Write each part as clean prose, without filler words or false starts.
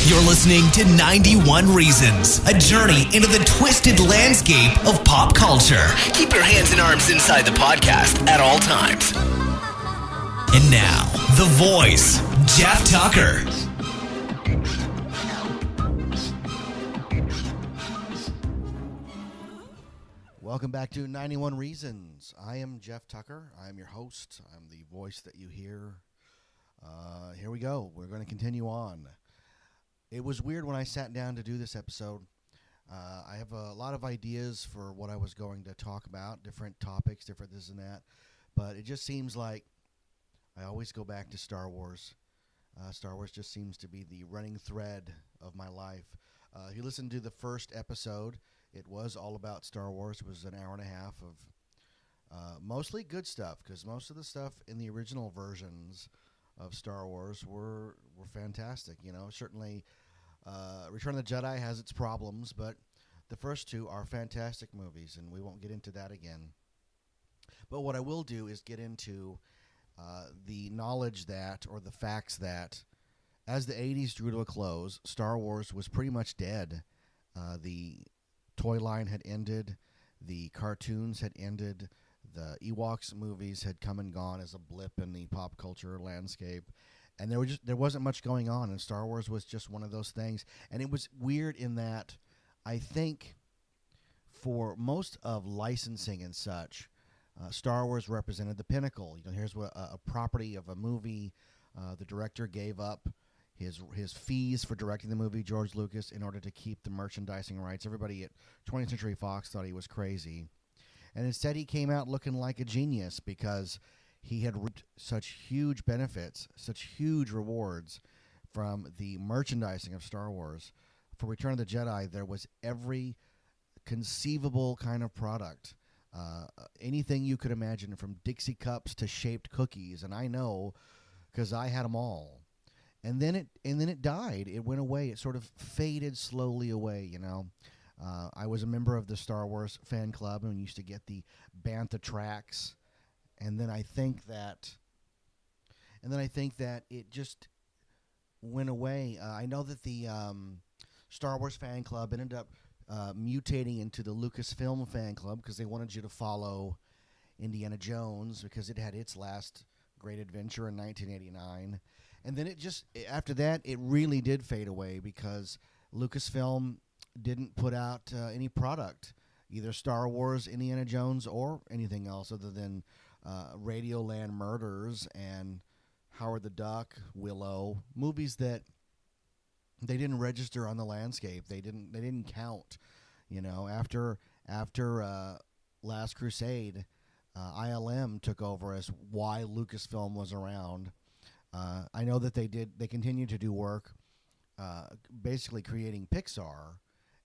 You're listening to 91 Reasons, a journey into the twisted landscape of pop culture. Keep your hands and arms inside the podcast at all times. And now, the voice, Jeff Tucker. Welcome back to 91 Reasons. I am Jeff Tucker. I am your host. I'm the voice that you hear. Here we go. We're going to continue on. It was weird when I sat down to do this episode. I have a lot of ideas for what I was going to talk about, different topics, different this and that. But it just seems like I always go back to Star Wars. Star Wars just seems to be the running thread of my life. If you listen to the first episode, it was all about Star Wars. It was an hour and a half of mostly good stuff, because most of the stuff in the original versions of Star Wars were fantastic. You know, certainly Return of the Jedi has its problems, but the first two are fantastic movies, and we won't get into that again. But what I will do is get into the knowledge that, or the facts that, as the 80s drew to a close, Star Wars was pretty much dead. The toy line had ended, the cartoons had ended, the Ewoks movies had come and gone as a blip in the pop culture landscape, and there wasn't much going on, and Star Wars was just one of those things. And it was weird in that I think for most of licensing and such, Star Wars represented the pinnacle. You know, here's what a property of a movie. The director gave up his fees for directing the movie, George Lucas, in order to keep the merchandising rights. Everybody at 20th Century Fox thought he was crazy. And instead he came out looking like a genius, because he had reaped such huge benefits, such huge rewards from the merchandising of Star Wars. For Return of the Jedi, there was every conceivable kind of product. Anything you could imagine, from Dixie cups to shaped cookies, and I know because I had them all. And then it died. It went away. It sort of faded slowly away, you know. I was a member of the Star Wars fan club, and we used to get the Bantha tracks. And then I think that it just went away. I know that the Star Wars fan club ended up mutating into the Lucasfilm fan club, because they wanted you to follow Indiana Jones, because it had its last great adventure in 1989. And then after that, it really did fade away, because Lucasfilm didn't put out any product, either Star Wars, Indiana Jones, or anything else other than Radioland Murders and Howard the Duck, Willow, movies that they didn't register on the landscape. They didn't count. You know, after Last Crusade, ILM took over as why Lucasfilm was around. I know that they continued to do work, basically creating Pixar,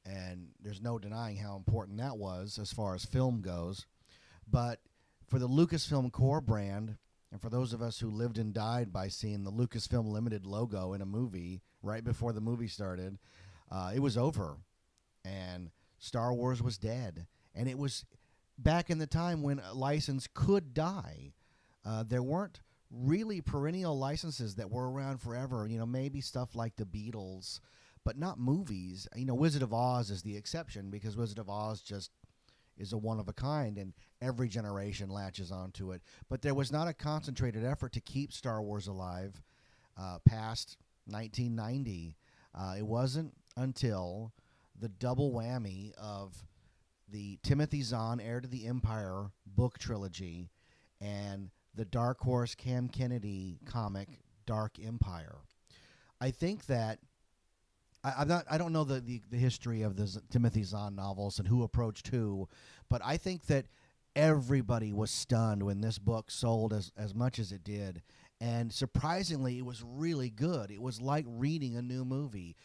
and there's no denying how important that was as far as film goes. But for the Lucasfilm core brand, and for those of us who lived and died by seeing the Lucasfilm Limited logo in a movie right before the movie started, it was over, and Star Wars was dead. And it was back in the time when a license could die. There weren't really perennial licenses that were around forever. You know, maybe stuff like the Beatles, but not movies. You know, Wizard of Oz is the exception, because Wizard of Oz just is a one of a kind, and every generation latches onto it. But there was not a concentrated effort to keep Star Wars alive past 1990. It wasn't until the double whammy of the Timothy Zahn Heir to the Empire book trilogy and the Dark Horse Cam Kennedy comic Dark Empire. I think that I don't know the history of the Timothy Zahn novels and who approached who, but I think that everybody was stunned when this book sold as much as it did. And surprisingly, it was really good. It was like reading a new movie.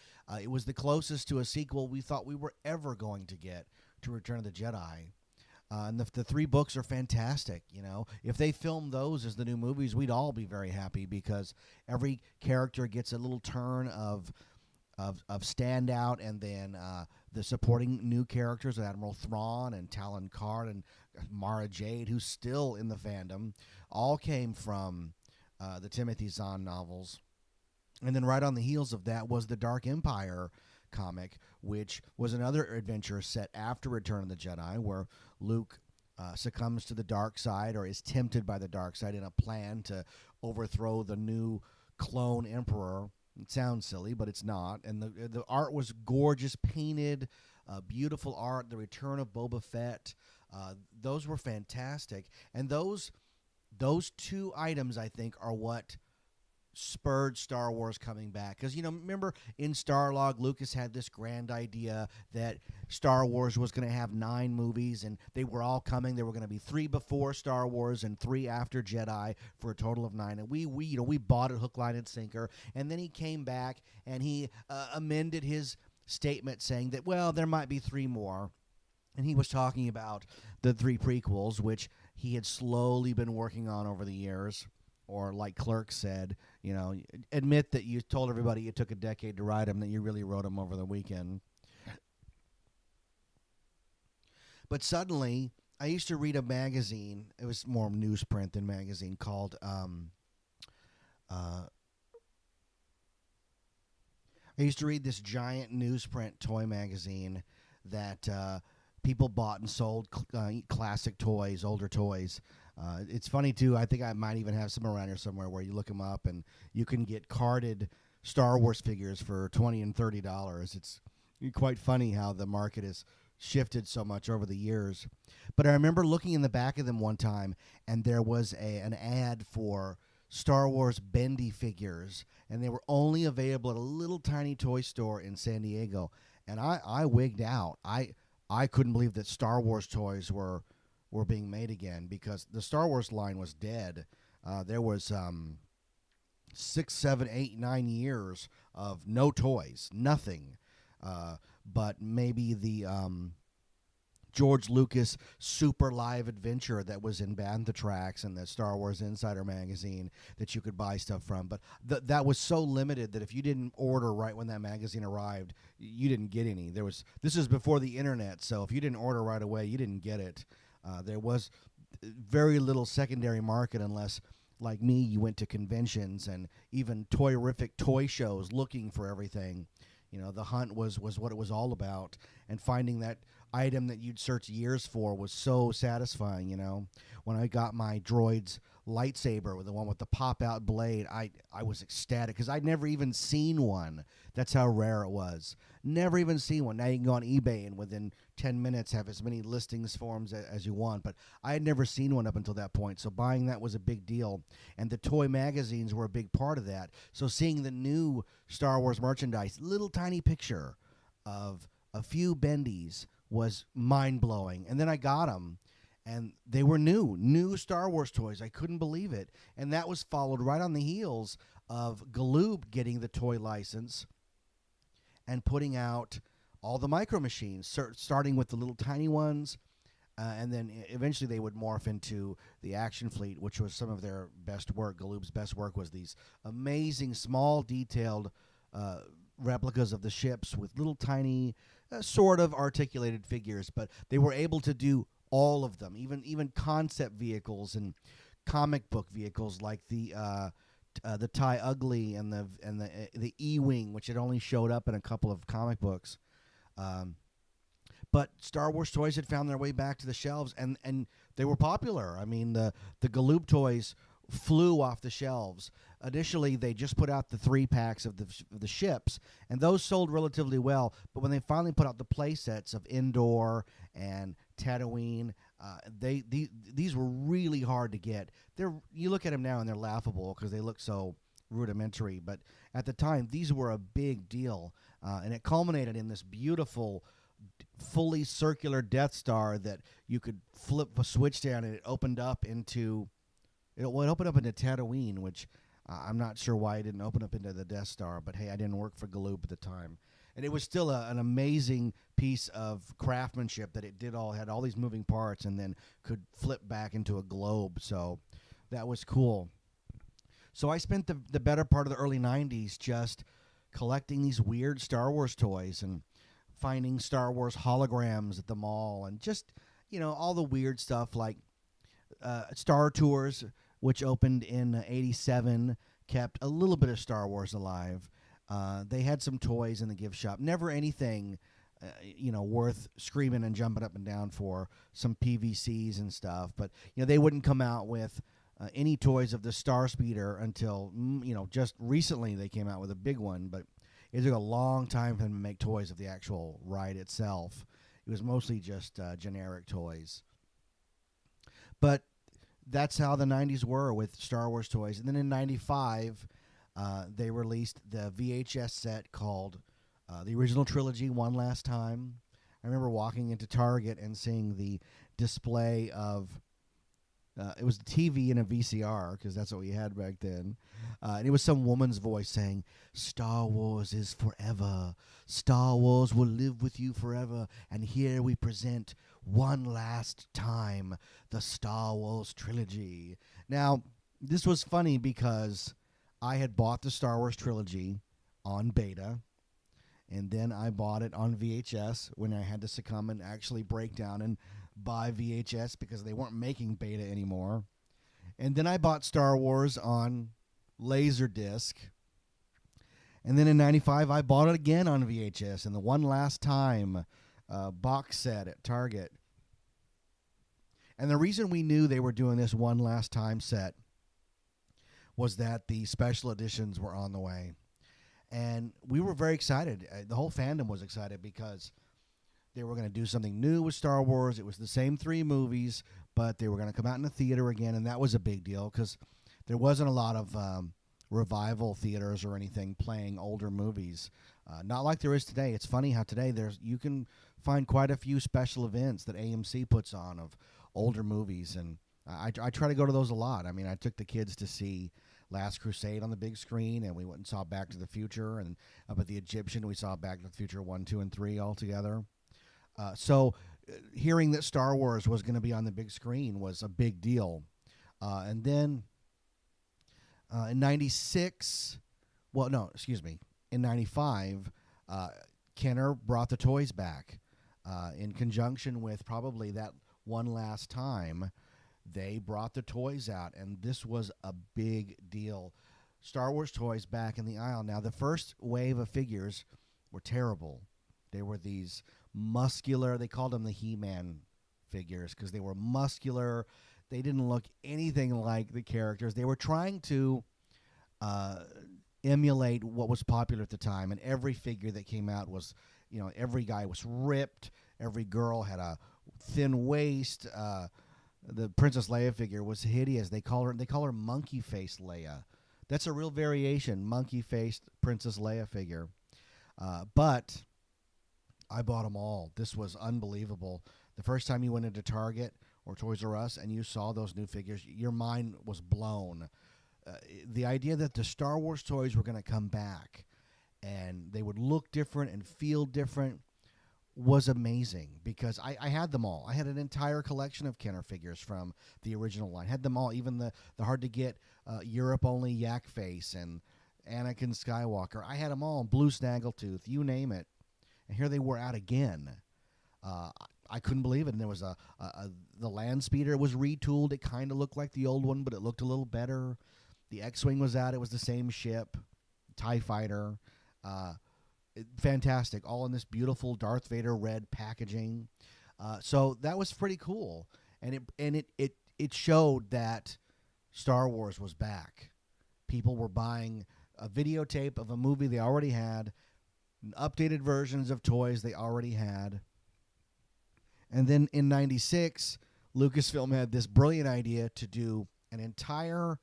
It was the closest to a sequel we thought we were ever going to get to Return of the Jedi. And the three books are fantastic. You know, if they filmed those as the new movies, we'd all be very happy, because every character gets a little turn of standout, and then the supporting new characters, Admiral Thrawn and Talon Karrde and Mara Jade, who's still in the fandom, all came from the Timothy Zahn novels. And then right on the heels of that was the Dark Empire comic, which was another adventure set after Return of the Jedi, where Luke succumbs to the dark side, or is tempted by the dark side in a plan to overthrow the new clone emperor. It sounds silly, but it's not. And the art was gorgeous, painted, beautiful art. The Return of Boba Fett, those were fantastic. And those two items, I think, are what spurred Star Wars coming back. Because, remember in Starlog, Lucas had this grand idea that Star Wars was going to have 9 movies, and they were all coming. There were going to be 3 before Star Wars and 3 after Jedi, for a total of 9. And we bought it hook, line, and sinker. And then he came back and he amended his statement, saying that, well, there might be 3 more. And he was talking about the 3 prequels, which he had slowly been working on over the years. Or like Clerk said, admit that you told everybody it took a decade to write them, that you really wrote them over the weekend. But suddenly, I used to read a magazine. It was more newsprint than magazine, called I used to read this giant newsprint toy magazine that people bought and sold classic toys, older toys. It's funny, too. I think I might even have some around here somewhere where you look them up and you can get carded Star Wars figures for $20 and $30. It's quite funny how the market has shifted so much over the years. But I remember looking in the back of them one time, and there was an ad for Star Wars bendy figures, and they were only available at a little tiny toy store in San Diego. And I wigged out. I couldn't believe that Star Wars toys were being made again, because the Star Wars line was dead. There was 6, 7, 8, 9 years of no toys, nothing. But maybe the George Lucas Super Live Adventure that was in Bantha Tracks and the Star Wars Insider magazine that you could buy stuff from. But that was so limited that if you didn't order right when that magazine arrived, you didn't get any. This is before the internet, so if you didn't order right away, you didn't get it. There was very little secondary market unless, like me, you went to conventions and even toy-rific toy shows looking for everything. The hunt was what it was all about, and finding that item that you'd search years for was so satisfying. When I got my droid's lightsaber, with the one with the pop-out blade, I was ecstatic because I'd never even seen one. That's how rare it was. Never even seen one. Now you can go on eBay and within 10 minutes have as many listings forms as you want, but I had never seen one up until that point, so buying that was a big deal, and the toy magazines were a big part of that. So seeing the new Star Wars merchandise, little tiny picture of a few bendies, was mind-blowing. And then I got them, and they were new Star Wars toys. I couldn't believe it. And that was followed right on the heels of Galoob getting the toy license and putting out all the Micro Machines, starting with the little tiny ones, and then eventually they would morph into the Action Fleet, which was some of their best work. Galoob's best work was these amazing, small, detailed replicas of the ships with little tiny, sort of articulated figures, but they were able to do all of them, even concept vehicles and comic book vehicles like the TIE Ugly and the E-Wing, which had only showed up in a couple of comic books. But Star Wars toys had found their way back to the shelves, and they were popular. I mean, the Galoob toys flew off the shelves. Initially, they just put out the 3-packs of the ships, and those sold relatively well. But when they finally put out the play sets of Endor and Tatooine, these were really hard to get. You look at them now and they're laughable because they look so rudimentary. But at the time, these were a big deal, and it culminated in this beautiful, fully circular Death Star that you could flip a switch down and it opened up into Tatooine, which I'm not sure why it didn't open up into the Death Star, but hey, I didn't work for Galoob at the time. And it was still an amazing piece of craftsmanship that had all these moving parts and then could flip back into a globe. So that was cool. So I spent the better part of the early 90s just collecting these weird Star Wars toys and finding Star Wars holograms at the mall and just, all the weird stuff like Star Tours, which opened in 87, kept a little bit of Star Wars alive. They had some toys in the gift shop. Never anything, worth screaming and jumping up and down for. Some PVCs and stuff. But, they wouldn't come out with any toys of the Star Speeder until, just recently they came out with a big one. But it took a long time for them to make toys of the actual ride itself. It was mostly just generic toys. But that's how the 90s were with Star Wars toys. And then in 95, they released the VHS set called the original trilogy, One Last Time. I remember walking into Target and seeing the display of, it was the TV and a VCR, because that's what we had back then. And it was some woman's voice saying, "Star Wars is forever. Star Wars will live with you forever. And here we present One Last Time, the Star Wars trilogy." Now, this was funny because I had bought the Star Wars trilogy on beta, and then I bought it on VHS when I had to succumb and actually break down and buy VHS because they weren't making beta anymore. And then I bought Star Wars on Laserdisc. And then in 95, I bought it again on VHS in the One Last Time box set at Target. And the reason we knew they were doing this One Last Time set was that the special editions were on the way. And we were very excited. The whole fandom was excited because they were going to do something new with Star Wars. It was the same 3 movies, but they were going to come out in the theater again, and that was a big deal because there wasn't a lot of revival theaters or anything playing older movies. Not like there is today. It's funny how today you can find quite a few special events that AMC puts on of older movies, and I try to go to those a lot. I mean, I took the kids to see Last Crusade on the big screen, and we went and saw Back to the Future, and up at the Egyptian, we saw Back to the Future 1, 2, and 3 all together. So hearing that Star Wars was going to be on the big screen was a big deal. And then in 96, in 95, Kenner brought the toys back in conjunction with probably that One Last Time. They brought the toys out, and this was a big deal. Star Wars toys back in the aisle. Now, the first wave of figures were terrible. They were these muscular, they called them the He-Man figures because they were muscular. They didn't look anything like the characters. They were trying to emulate what was popular at the time, and every figure that came out was, every guy was ripped. Every girl had a thin waist. The Princess Leia figure was hideous. They call her monkey-faced Leia. That's a real variation, monkey-faced Princess Leia figure. But I bought them all. This was unbelievable. The first time you went into Target or Toys R Us and you saw those new figures, your mind was blown. The idea that the Star Wars toys were going to come back and they would look different and feel different was amazing because I had them all. I had an entire collection of Kenner figures from the original line. Had them all, even the hard-to-get Europe-only Yak Face and Anakin Skywalker. I had them all, Blue Snaggletooth, you name it. And here they were out again. I couldn't believe it. And there was the Land Speeder was retooled. It kind of looked like the old one, but it looked a little better. The X-Wing was out. It was the same ship. TIE Fighter. Fantastic. All in this beautiful Darth Vader red packaging. So that was pretty cool. And it showed that Star Wars was back. People were buying a videotape of a movie they already had, updated versions of toys they already had. And then in 96, Lucasfilm had this brilliant idea to do an entire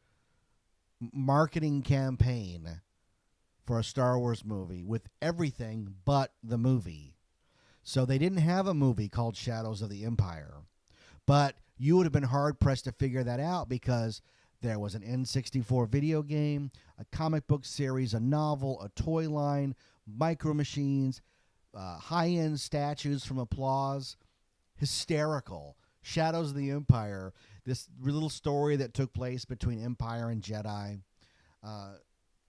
marketing campaign for a Star Wars movie with everything but the movie. So they didn't have a movie called Shadows of the Empire. But you would have been hard-pressed to figure that out because there was an N64 video game, a comic book series, a novel, a toy line, Micro Machines, high-end statues from Applause. Hysterical. Shadows of the Empire, this little story that took place between Empire and Jedi.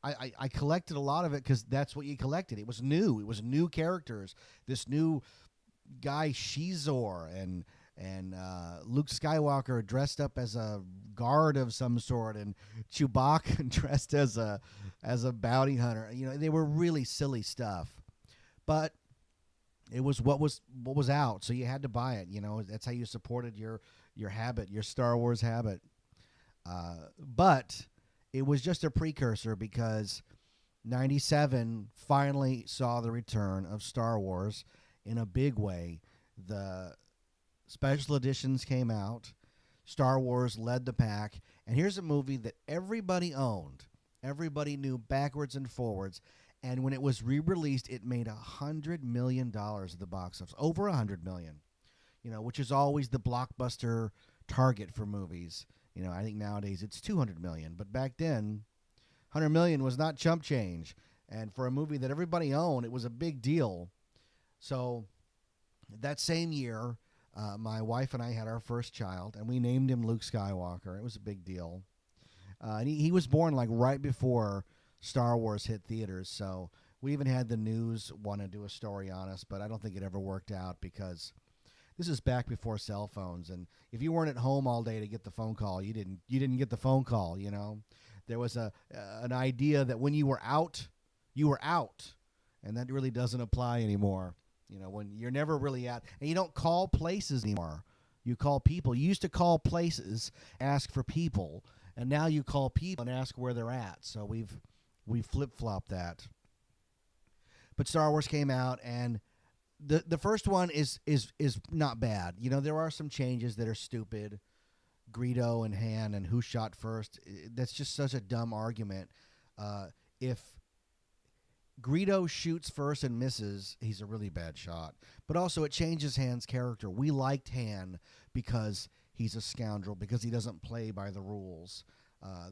I collected a lot of it because that's what you collected. It was new. It was new characters. This new guy, Shizor, and and Luke Skywalker dressed up as a guard of some sort, and Chewbacca dressed as a bounty hunter. They were really silly stuff, but it was what was out, so you had to buy it. That's how you supported your habit, your Star Wars habit. But it was just a precursor, because 97 finally saw the return of Star Wars in a big way. The special editions came out. Star Wars led the pack. And here's a movie that everybody owned. Everybody knew backwards and forwards. And when it was re-released, it made $100 million at the box office. Over $100 million. Which is always the blockbuster target for movies. I think nowadays it's $200 million. But back then, $100 million was not chump change. And for a movie that everybody owned, it was a big deal. So that same year, my wife and I had our first child, and we named him Luke Skywalker. It was a big deal. And he was born like right before Star Wars hit theaters. So we even had the news want to do a story on us, but I don't think it ever worked out, because this is back before cell phones. And if you weren't at home all day to get the phone call, you didn't get the phone call. There was an idea that when you were out, and that really doesn't apply anymore. When you're never really out, and you don't call places anymore. You call people. You used to call places, ask for people, and now you call people and ask where they're at. So we've flip-flopped that. But Star Wars came out, and the first one is not bad. There are some changes that are stupid. Greedo and Han and who shot first. That's just such a dumb argument. If Greedo shoots first and misses, he's a really bad shot. But also it changes Han's character. We liked Han because he's a scoundrel, because he doesn't play by the rules.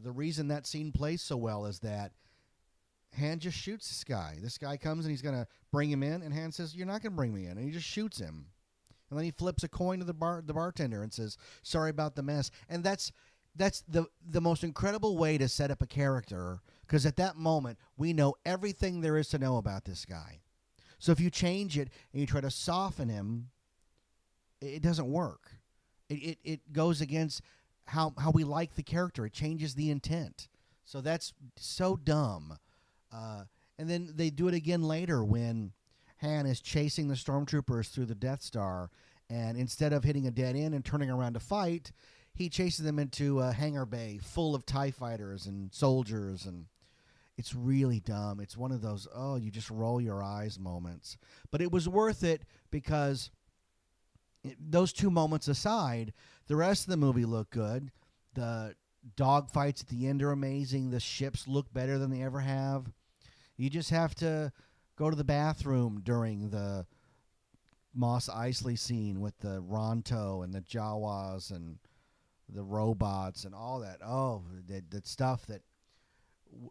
The reason that scene plays so well is that Han just shoots this guy. This guy comes and he's going to bring him in, and Han says, "You're not going to bring me in." And he just shoots him. And then he flips a coin to the bartender and says, "Sorry about the mess." And that's the most incredible way to set up a character, because at that moment, we know everything there is to know about this guy. So if you change it and you try to soften him, it doesn't work. It goes against how we like the character. It changes the intent. So that's so dumb. And then they do it again later when Han is chasing the stormtroopers through the Death Star, and instead of hitting a dead end and turning around to fight, he chases them into a hangar bay full of TIE fighters and soldiers, and it's really dumb. It's one of those, you just roll your eyes moments. But it was worth it, because those two moments aside, the rest of the movie looked good. The dog fights at the end are amazing. The ships look better than they ever have. You just have to go to the bathroom during the Mos Eisley scene with the Ronto and the Jawas and the robots and all that. That stuff that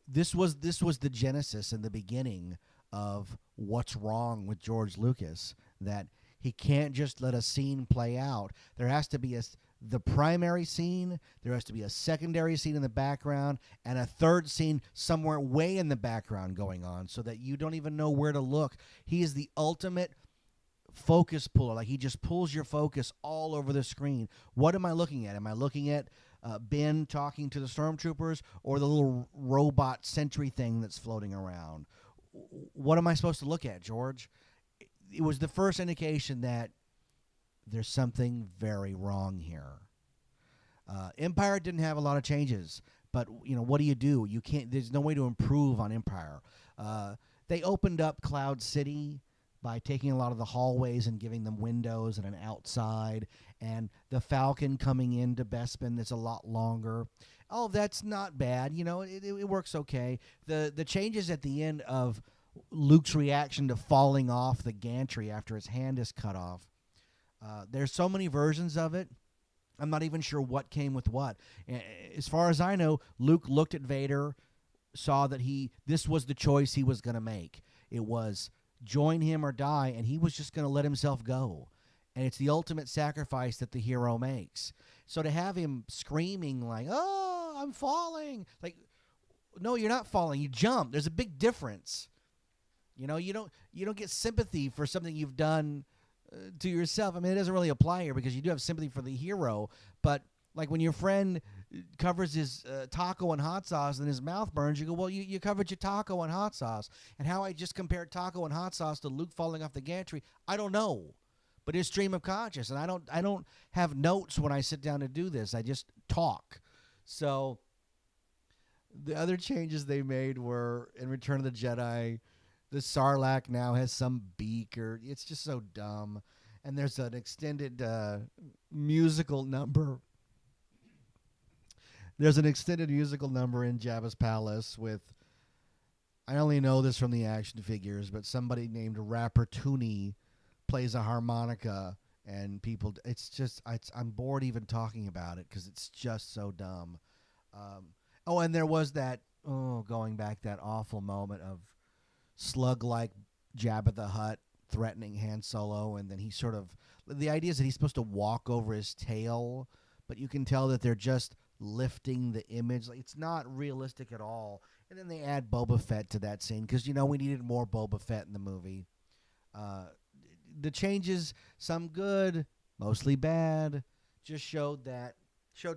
this was the genesis and the beginning of what's wrong with George Lucas, that he can't just let a scene play out. There has to be the primary scene, there has to be a secondary scene in the background, and a third scene somewhere way in the background going on, so that you don't even know where to look. He is the ultimate focus puller. Like, he just pulls your focus all over the screen. What am I looking at? Am I looking at Ben talking to the stormtroopers, or the little robot sentry thing that's floating around? What am I supposed to look at, George? It was the first indication that there's something very wrong here. Empire didn't have a lot of changes, but what do? You can't. There's no way to improve on Empire. They opened up Cloud City by taking a lot of the hallways and giving them windows and an outside, and the Falcon coming into Bespin that's a lot longer. Oh, that's not bad. It works okay. The changes at the end of Luke's reaction to falling off the gantry after his hand is cut off. There's so many versions of it. I'm not even sure what came with what. As far as I know, Luke looked at Vader, saw that this was the choice he was going to make. It was join him or die, and he was just going to let himself go. And it's the ultimate sacrifice that the hero makes. So to have him screaming like, "Oh, I'm falling!" Like, no, you're not falling. You jump. There's a big difference. You don't get sympathy for something you've done to yourself. I mean, it doesn't really apply here because you do have sympathy for the hero, but like when your friend covers his taco in hot sauce and his mouth burns, you go, well, you covered your taco in hot sauce. And how I just compared taco and hot sauce to Luke falling off the gantry, I don't know. But it's stream of conscious, and I don't have notes when I sit down to do this. I just talk. So the other changes they made were in Return of the Jedi, the Sarlacc now has some beak, or it's just so dumb. And there's an extended musical number. There's an extended musical number in Jabba's palace with, I only know this from the action figures, but somebody named Rapper Tooney plays a harmonica, and people, I'm bored even talking about it because it's just so dumb. And there was that, going back, that awful moment of slug-like Jabba the Hutt threatening Han Solo, and then he sort of, the idea is that he's supposed to walk over his tail, but you can tell that they're just lifting the image. Like, it's not realistic at all. And then they add Boba Fett to that scene because, we needed more Boba Fett in the movie. The changes, some good, mostly bad, just showed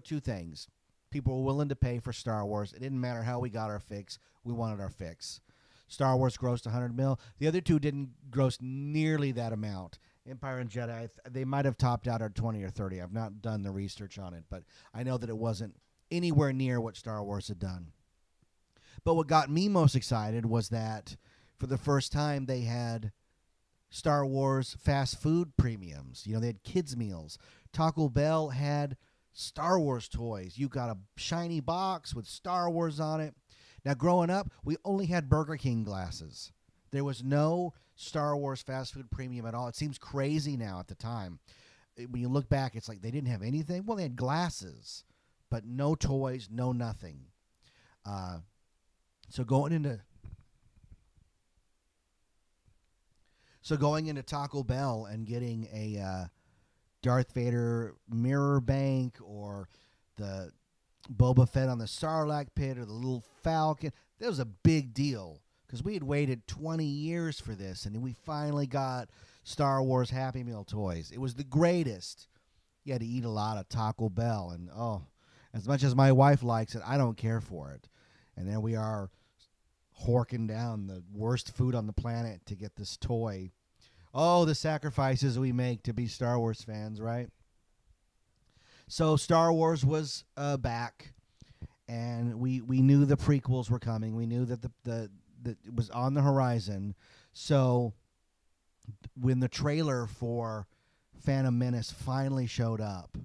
two things. People were willing to pay for Star Wars. It didn't matter how we got our fix. We wanted our fix. Star Wars grossed $100 million. The other two didn't gross nearly that amount. Empire and Jedi, they might have topped out at 20 or 30. I've not done the research on it, but I know that it wasn't anywhere near what Star Wars had done. But what got me most excited was that for the first time they had Star Wars fast food premiums. They had kids' meals. Taco Bell had Star Wars toys. You got a shiny box with Star Wars on it. Now, growing up, we only had Burger King glasses. There was no Star Wars fast food premium at all. It seems crazy now at the time. When you look back, it's like they didn't have anything. Well, they had glasses, but no toys, no nothing. So going into Taco Bell and getting a Darth Vader mirror bank, or the Boba Fett on the Sarlacc pit, or the little Falcon, that was a big deal because we had waited 20 years for this, and we finally got Star Wars Happy Meal toys. It was the greatest. You had to eat a lot of Taco Bell, and as much as my wife likes it, I don't care for it. And there we are, horking down the worst food on the planet to get this toy. Oh, the sacrifices we make to be Star Wars fans, right? So Star Wars was back, and we knew the prequels were coming. We knew that that it was on the horizon. So when the trailer for Phantom Menace finally showed up,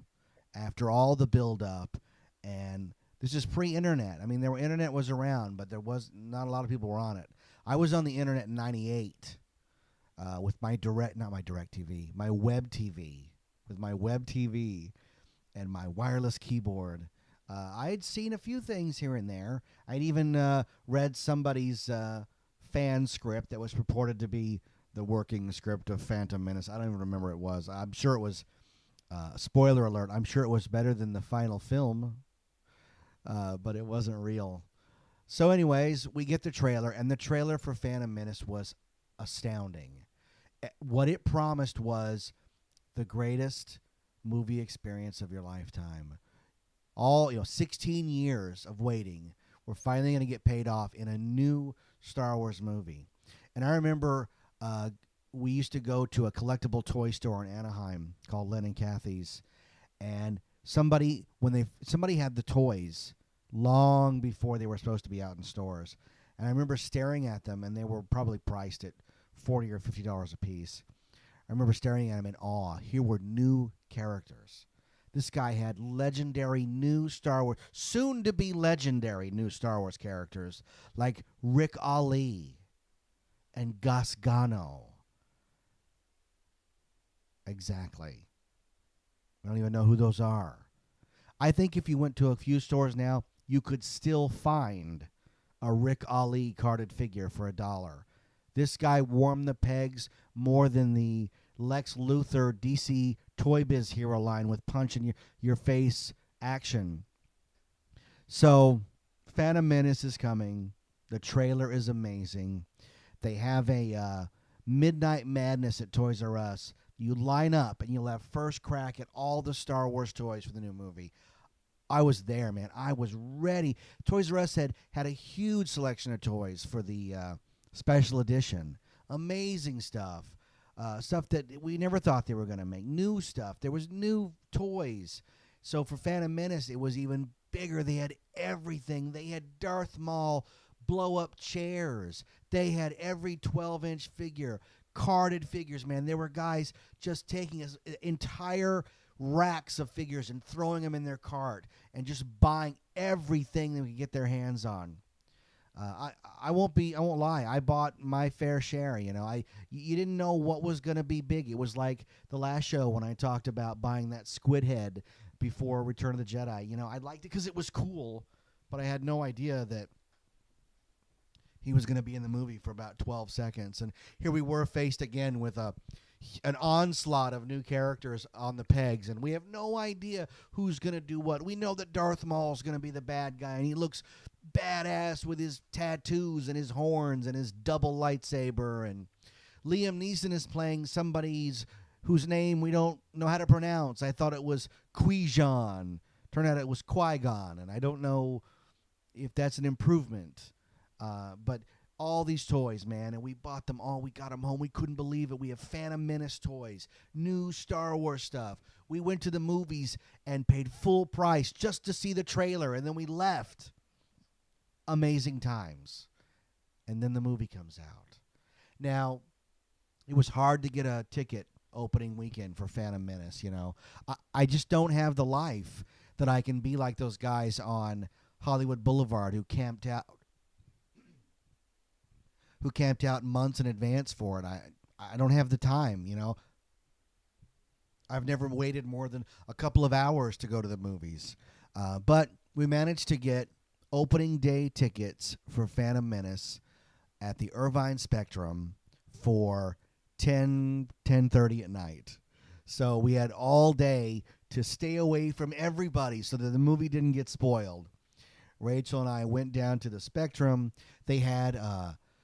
after all the build-up, and this is pre-internet. I mean, internet was around, but there was not a lot of people were on it. I was on the internet in '98 with my web TV, with my web TV and my wireless keyboard. I had seen a few things here and there. I'd even read somebody's fan script that was purported to be the working script of Phantom Menace. I don't even remember what it was. I'm sure it was, spoiler alert, I'm sure it was better than the final film, but it wasn't real. So anyways, we get the trailer, and the trailer for Phantom Menace was astounding. What it promised was the greatest movie experience of your lifetime. 16 years of waiting, we're finally going to get paid off in a new Star Wars movie. And I remember we used to go to a collectible toy store in Anaheim called Len and Kathy's, and somebody had the toys long before they were supposed to be out in stores. And I remember staring at them, and they were probably priced at $40 or $50 a piece. I remember staring at them in awe. Here were new characters. This guy had legendary new Star Wars, soon to be legendary new Star Wars characters like Rick Ali and Gus Gano. Exactly. I don't even know who those are. I think if you went to a few stores now, you could still find a Rick Ali carded figure for $1. This guy warmed the pegs more than the Lex Luthor DC Toy Biz hero line with punch in your face action. So Phantom Menace is coming. The trailer is amazing. They have a Midnight Madness at Toys R Us. You line up and you'll have first crack at all the Star Wars toys for the new movie. I was there, man. I was ready. Toys R Us had a huge selection of toys for the special edition. Amazing stuff. Stuff that we never thought they were going to make. New stuff. There was new toys. So for Phantom Menace, it was even bigger. They had everything. They had Darth Maul blow-up chairs. They had every 12-inch figure. Carded figures, man. There were guys just taking entire racks of figures and throwing them in their cart and just buying everything they could get their hands on. I won't lie. I bought my fair share. You didn't know what was going to be big. It was like the last show when I talked about buying that squid head before Return of the Jedi. I liked it because it was cool, but I had no idea that he was going to be in the movie for about 12 seconds. And here we were faced again with an onslaught of new characters on the pegs, and we have no idea who's going to do what. We know that Darth Maul is going to be the bad guy, and he looks badass with his tattoos and his horns and his double lightsaber. And Liam Neeson is playing somebody's whose name we don't know how to pronounce. I thought it was Qui-Gon. Turned out it was Qui-Gon, and I don't know if that's an improvement. But all these toys, man, and we bought them all. We got them home. We couldn't believe it. We have Phantom Menace toys, new Star Wars stuff. We went to the movies and paid full price just to see the trailer, and then we left. Amazing times. And then the movie comes out. Now, it was hard to get a ticket opening weekend for Phantom Menace, I just don't have the life that I can be like those guys on Hollywood Boulevard who camped out months in advance for it. I don't have the time, I've never waited more than a couple of hours to go to the movies. But we managed to get opening day tickets for Phantom Menace at the Irvine Spectrum for 10:30 at night. So we had all day to stay away from everybody so that the movie didn't get spoiled. Rachel and I went down to the Spectrum. They had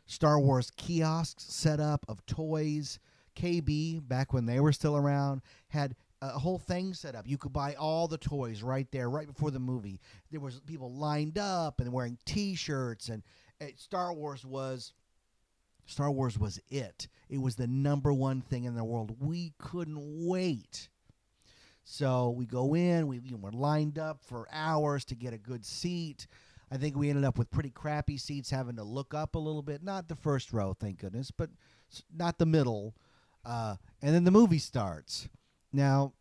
Star Wars kiosks set up of toys. KB, back when they were still around, had a whole thing set up. You could buy all the toys right there, right before the movie. There was people lined up and wearing T-shirts, and Star Wars was it. It was the number one thing in the world. We couldn't wait. So we go in. We're lined up for hours to get a good seat. I think we ended up with pretty crappy seats, having to look up a little bit. Not the first row, thank goodness, but not the middle. And then the movie starts. Now,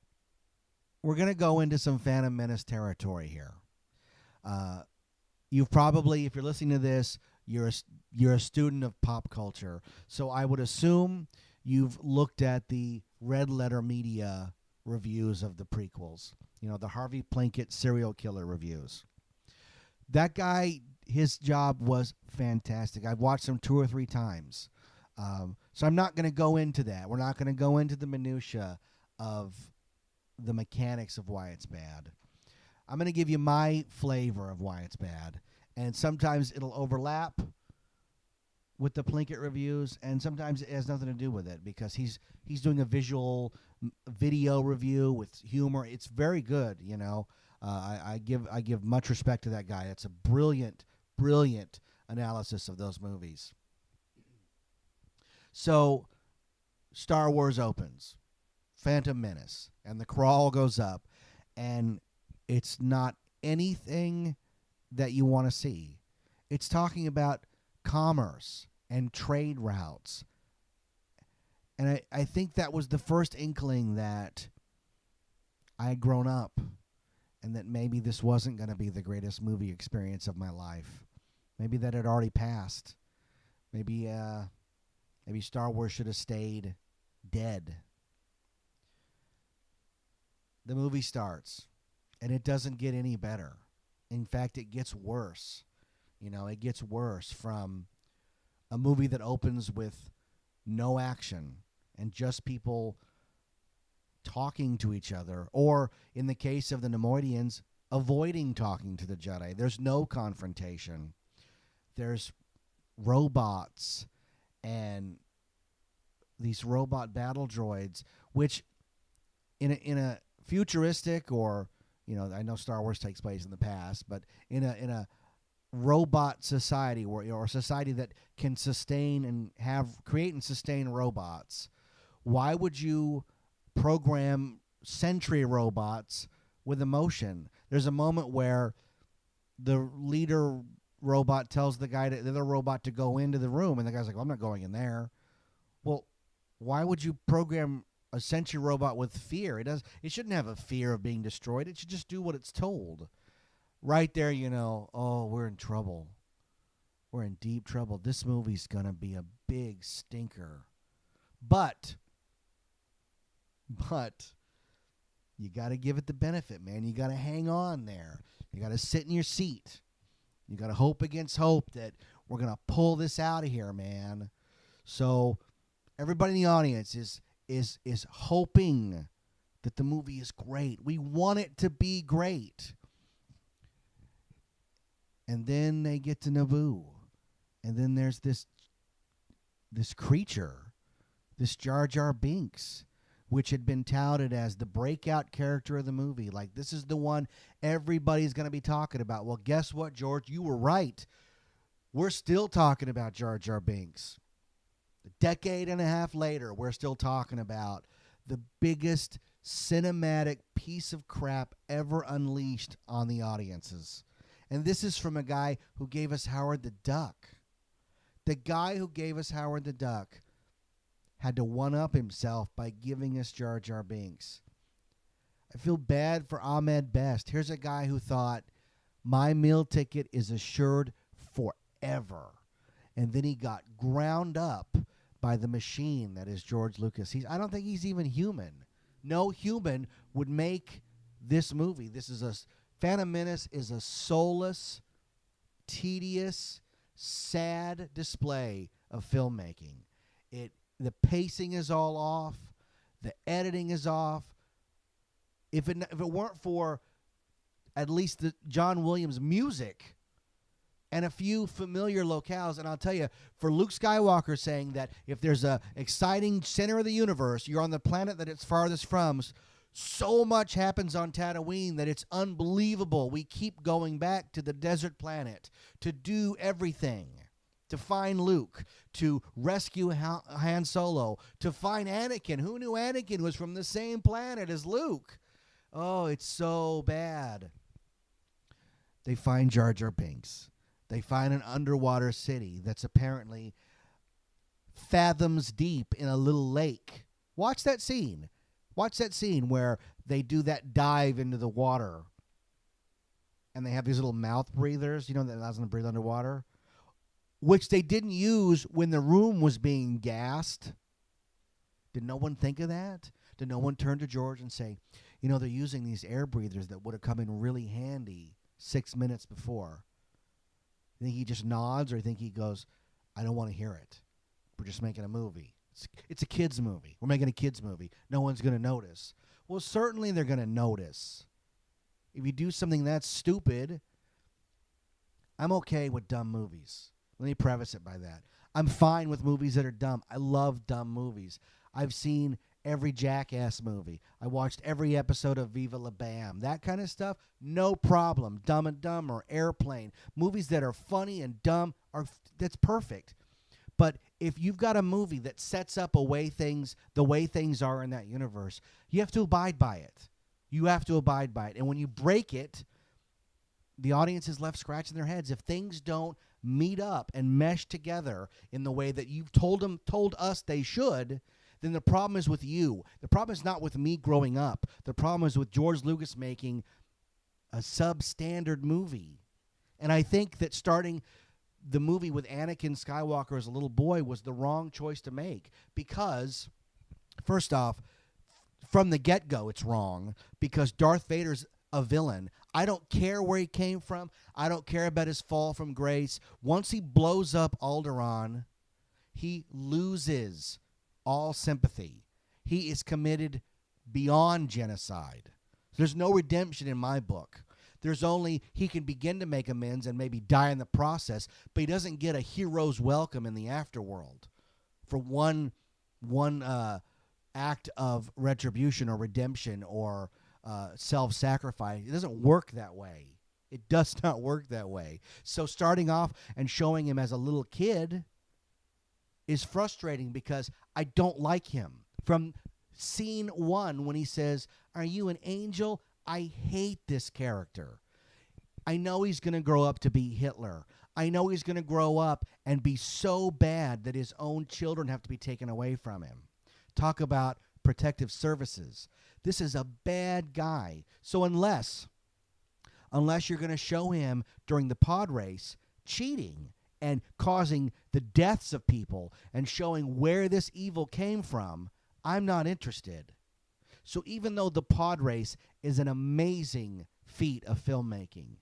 we're going to go into some Phantom Menace territory here. You've probably, if you're listening to this, you're a student of pop culture. So I would assume you've looked at the Red Letter Media reviews of the prequels. The Harvey Plinkett serial killer reviews. That guy, his job was fantastic. I've watched him 2 or 3 times. So I'm not going to go into that. We're not going to go into the minutia of the mechanics of why it's bad. I'm going to give you my flavor of why it's bad. And sometimes it'll overlap with the Plinkett reviews, and sometimes it has nothing to do with it because he's doing a video review with humor. It's very good, I give much respect to that guy. It's a brilliant analysis of those movies. So, Star Wars opens, Phantom Menace, and the crawl goes up, and it's not anything that you want to see. It's talking about commerce and trade routes. And I think that was the first inkling that I had grown up and that maybe this wasn't going to be the greatest movie experience of my life. Maybe that had already passed. Maybe Star Wars should have stayed dead. The movie starts, and it doesn't get any better. In fact, it gets worse. It gets worse from a movie that opens with no action and just people talking to each other, or in the case of the Neimoidians, avoiding talking to the Jedi. There's no confrontation. There's robots and these robot battle droids, which in a futuristic, or I know Star Wars takes place in the past, but in a robot society, or a society that can create and sustain robots, why would you program sentry robots with emotion? There's a moment where the leader robot tells the other robot to go into the room, and the guy's like, well, I'm not going in there. Well, why would you program a sentry robot with fear? It shouldn't have a fear of being destroyed. It should just do what it's told. Right there, oh, we're in trouble. We're in deep trouble. This movie's going to be a big stinker. But you got to give it the benefit, man. You got to hang on there. You got to sit in your seat. You got to hope against hope that we're going to pull this out of here, man. So everybody in the audience is hoping that the movie is great. We want it to be great. And then they get to Naboo. And then there's this creature, this Jar Jar Binks, which had been touted as the breakout character of the movie. Like, this is the one everybody's going to be talking about. Well, guess what, George? You were right. We're still talking about Jar Jar Binks. A decade and a half later, we're still talking about the biggest cinematic piece of crap ever unleashed on the audiences. And this is from a guy who gave us Howard the Duck. The guy who gave us Howard the Duck had to one-up himself by giving us Jar Jar Binks. I feel bad for Ahmed Best. Here's a guy who thought, my meal ticket is assured forever. And then he got ground up by the machine that is George Lucas. I don't think he's even human. No human would make this movie. Phantom Menace is a soulless, tedious, sad display of filmmaking. The pacing is all off. The editing is off. If it weren't for at least the John Williams music and a few familiar locales, and I'll tell you, for Luke Skywalker saying that if there's a exciting center of the universe, you're on the planet that it's farthest from, so much happens on Tatooine that it's unbelievable. We keep going back to the desert planet to do everything. To find Luke, to rescue Han Solo, to find Anakin. Who knew Anakin was from the same planet as Luke? Oh, it's so bad. They find Jar Jar Binks. They find an underwater city that's apparently fathoms deep in a little lake. Watch that scene. Watch that scene where they do that dive into the water. And they have these little mouth breathers, that allows them to breathe underwater, which they didn't use when the room was being gassed. Did no one think of that? Did no one turn to George and say, they're using these air breathers that would have come in really handy 6 minutes before? You think he just nods, or you think he goes, I don't want to hear it. We're just making a movie. It's a kid's movie. We're making a kid's movie. No one's going to notice. Well, certainly they're going to notice. If you do something that stupid, I'm okay with dumb movies. Let me preface it by that. I'm fine with movies that are dumb. I love dumb movies. I've seen every Jackass movie. I watched every episode of Viva La Bam. That kind of stuff, no problem. Dumb and Dumber, Airplane. Movies that are funny and dumb, that's perfect. But if you've got a movie that sets up the way things are in that universe, you have to abide by it. You have to abide by it. And when you break it, the audience is left scratching their heads. If things don't meet up and mesh together in the way that you've told us they should, then the problem is with you. The problem is not with me growing up. The problem is with George Lucas making a substandard movie. And I think that starting the movie with Anakin Skywalker as a little boy was the wrong choice to make, because, first off, from the get-go it's wrong, because Darth Vader's a villain. I don't care where he came from. I don't care about his fall from grace. Once he blows up Alderaan, he loses all sympathy. He is committed beyond genocide. There's no redemption in my book. There's only he can begin to make amends and maybe die in the process, but he doesn't get a hero's welcome in the afterworld for one one act of retribution or redemption or self-sacrifice. It doesn't work that way. It does not work that way. So starting off and showing him as a little kid is frustrating because I don't like him. From scene 1 when he says, "Are you an angel?" I hate this character. I know he's going to grow up to be Hitler. I know he's going to grow up and be so bad that his own children have to be taken away from him. Talk about protective services. This is a bad guy. So unless you're going to show him during the pod race cheating and causing the deaths of people and showing where this evil came from, I'm not interested. So even though the pod race is an amazing feat of filmmaking,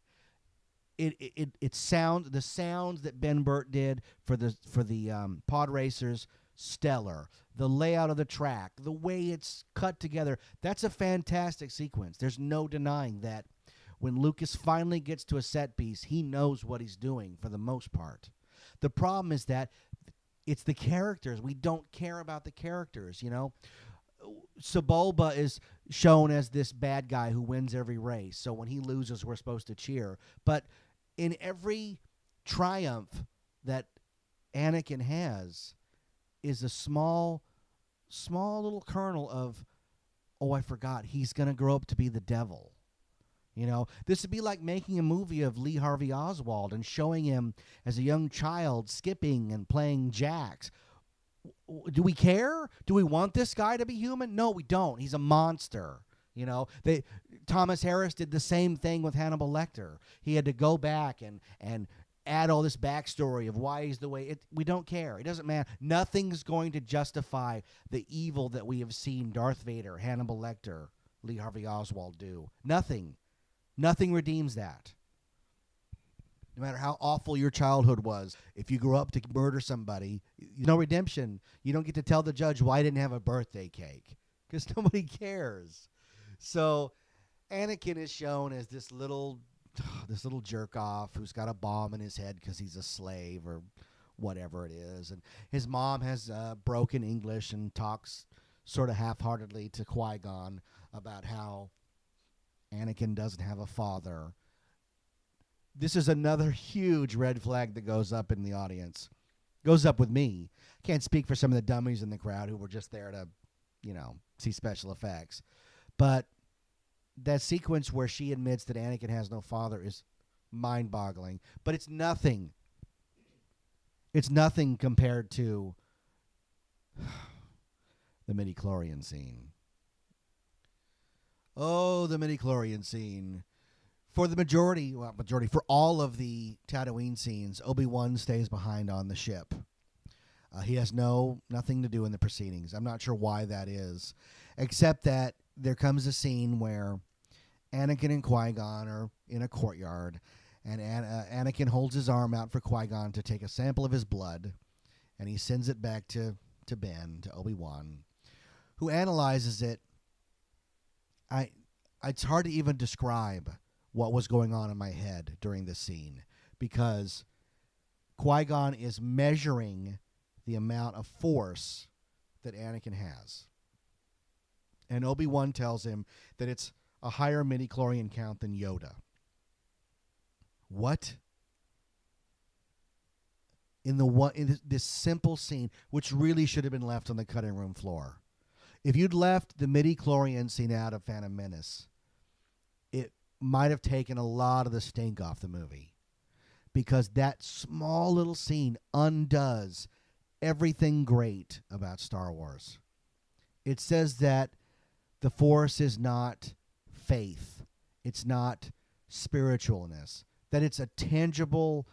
the sounds that Ben Burt did for the pod racers, stellar. The layout of the track, the way it's cut together, that's a fantastic sequence. There's no denying that. When Lucas finally gets to a set piece, he knows what he's doing for the most part. The problem is that it's the characters. We don't care about the characters, you know. Sebulba is shown as this bad guy who wins every race. So when he loses, we're supposed to cheer. But in every triumph that Anakin has is a small little kernel of, oh, I forgot, he's going to grow up to be the devil. You know, this would be like making a movie of Lee Harvey Oswald and showing him as a young child skipping and playing jacks. Do we care? Do we want this guy to be human? No, we don't. He's a monster. You know, Thomas Harris did the same thing with Hannibal Lecter. He had to go back and add all this backstory of why he's the way. We don't care. It doesn't matter. Nothing's going to justify the evil that we have seen Darth Vader, Hannibal Lecter, Lee Harvey Oswald do. Nothing. Nothing redeems that. No matter how awful your childhood was, if you grew up to murder somebody, no redemption. You don't get to tell the judge why I didn't have a birthday cake because nobody cares. So Anakin is shown as this little jerk off who's got a bomb in his head because he's a slave or whatever it is. And his mom has broken English and talks sort of half-heartedly to Qui-Gon about how Anakin doesn't have a father. This is another huge red flag that goes up in the audience. Goes up with me. Can't speak for some of the dummies in the crowd who were just there to, see special effects. But that sequence where she admits that Anakin has no father is mind-boggling. But it's nothing. It's nothing compared to the midi-chlorian scene. Oh, the midi-chlorian scene. For the majority, for all of the Tatooine scenes, Obi-Wan stays behind on the ship. He has nothing to do in the proceedings. I'm not sure why that is, except that there comes a scene where Anakin and Qui-Gon are in a courtyard, and Anakin holds his arm out for Qui-Gon to take a sample of his blood, and he sends it back to Ben, to Obi-Wan, who analyzes it. It's hard to even describe what was going on in my head during this scene because Qui-Gon is measuring the amount of force that Anakin has. And Obi-Wan tells him that it's a higher midi-chlorian count than Yoda. What? In this simple scene, which really should have been left on the cutting room floor. If you'd left the midi-chlorian scene out of Phantom Menace, it might have taken a lot of the stink off the movie. Because that small little scene undoes everything great about Star Wars. It says that the Force is not faith. It's not spiritualness. That it's a tangible,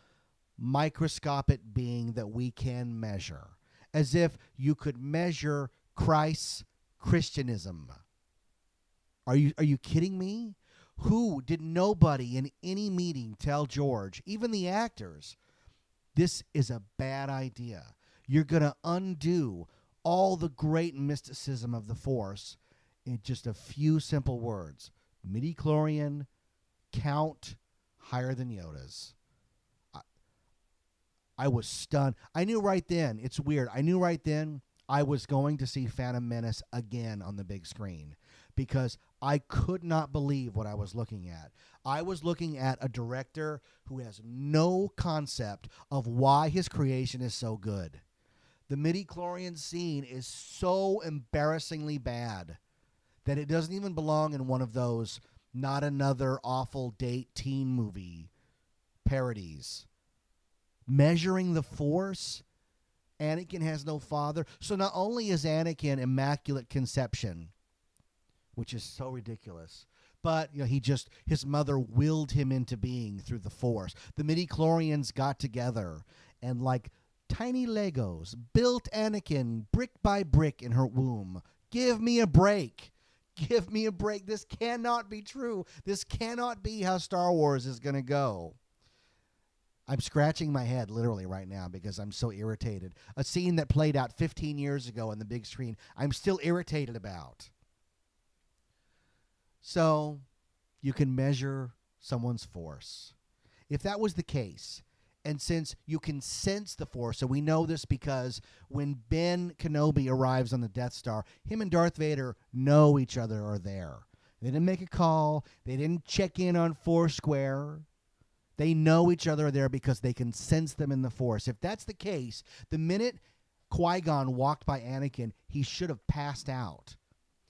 microscopic being that we can measure. As if you could measure Christ's Christianism. Are you kidding me? Did nobody in any meeting tell George, even the actors, this is a bad idea. You're going to undo all the great mysticism of the Force in just a few simple words. Midi-chlorian, count higher than Yoda's. I was stunned. I knew right then, it's weird, I knew right then I was going to see Phantom Menace again on the big screen because I could not believe what I was looking at. I was looking at a director who has no concept of why his creation is so good. The midi-chlorian scene is so embarrassingly bad that it doesn't even belong in one of those not another awful date teen movie parodies. Measuring the Force, Anakin has no father. So not only is Anakin immaculate conception, which is so ridiculous, but his mother willed him into being through the Force. The midi-chlorians got together and like tiny Legos built Anakin brick by brick in her womb. Give me a break. Give me a break. This cannot be true. This cannot be how Star Wars is going to go. I'm scratching my head literally right now because I'm so irritated. A scene that played out 15 years ago on the big screen, I'm still irritated about. So, you can measure someone's force. If that was the case, and since you can sense the Force, so we know this because when Ben Kenobi arrives on the Death Star, him and Darth Vader know each other are there. They didn't make a call. They didn't check in on Foursquare. They know each other are there because they can sense them in the Force. If that's the case, the minute Qui-Gon walked by Anakin, he should have passed out.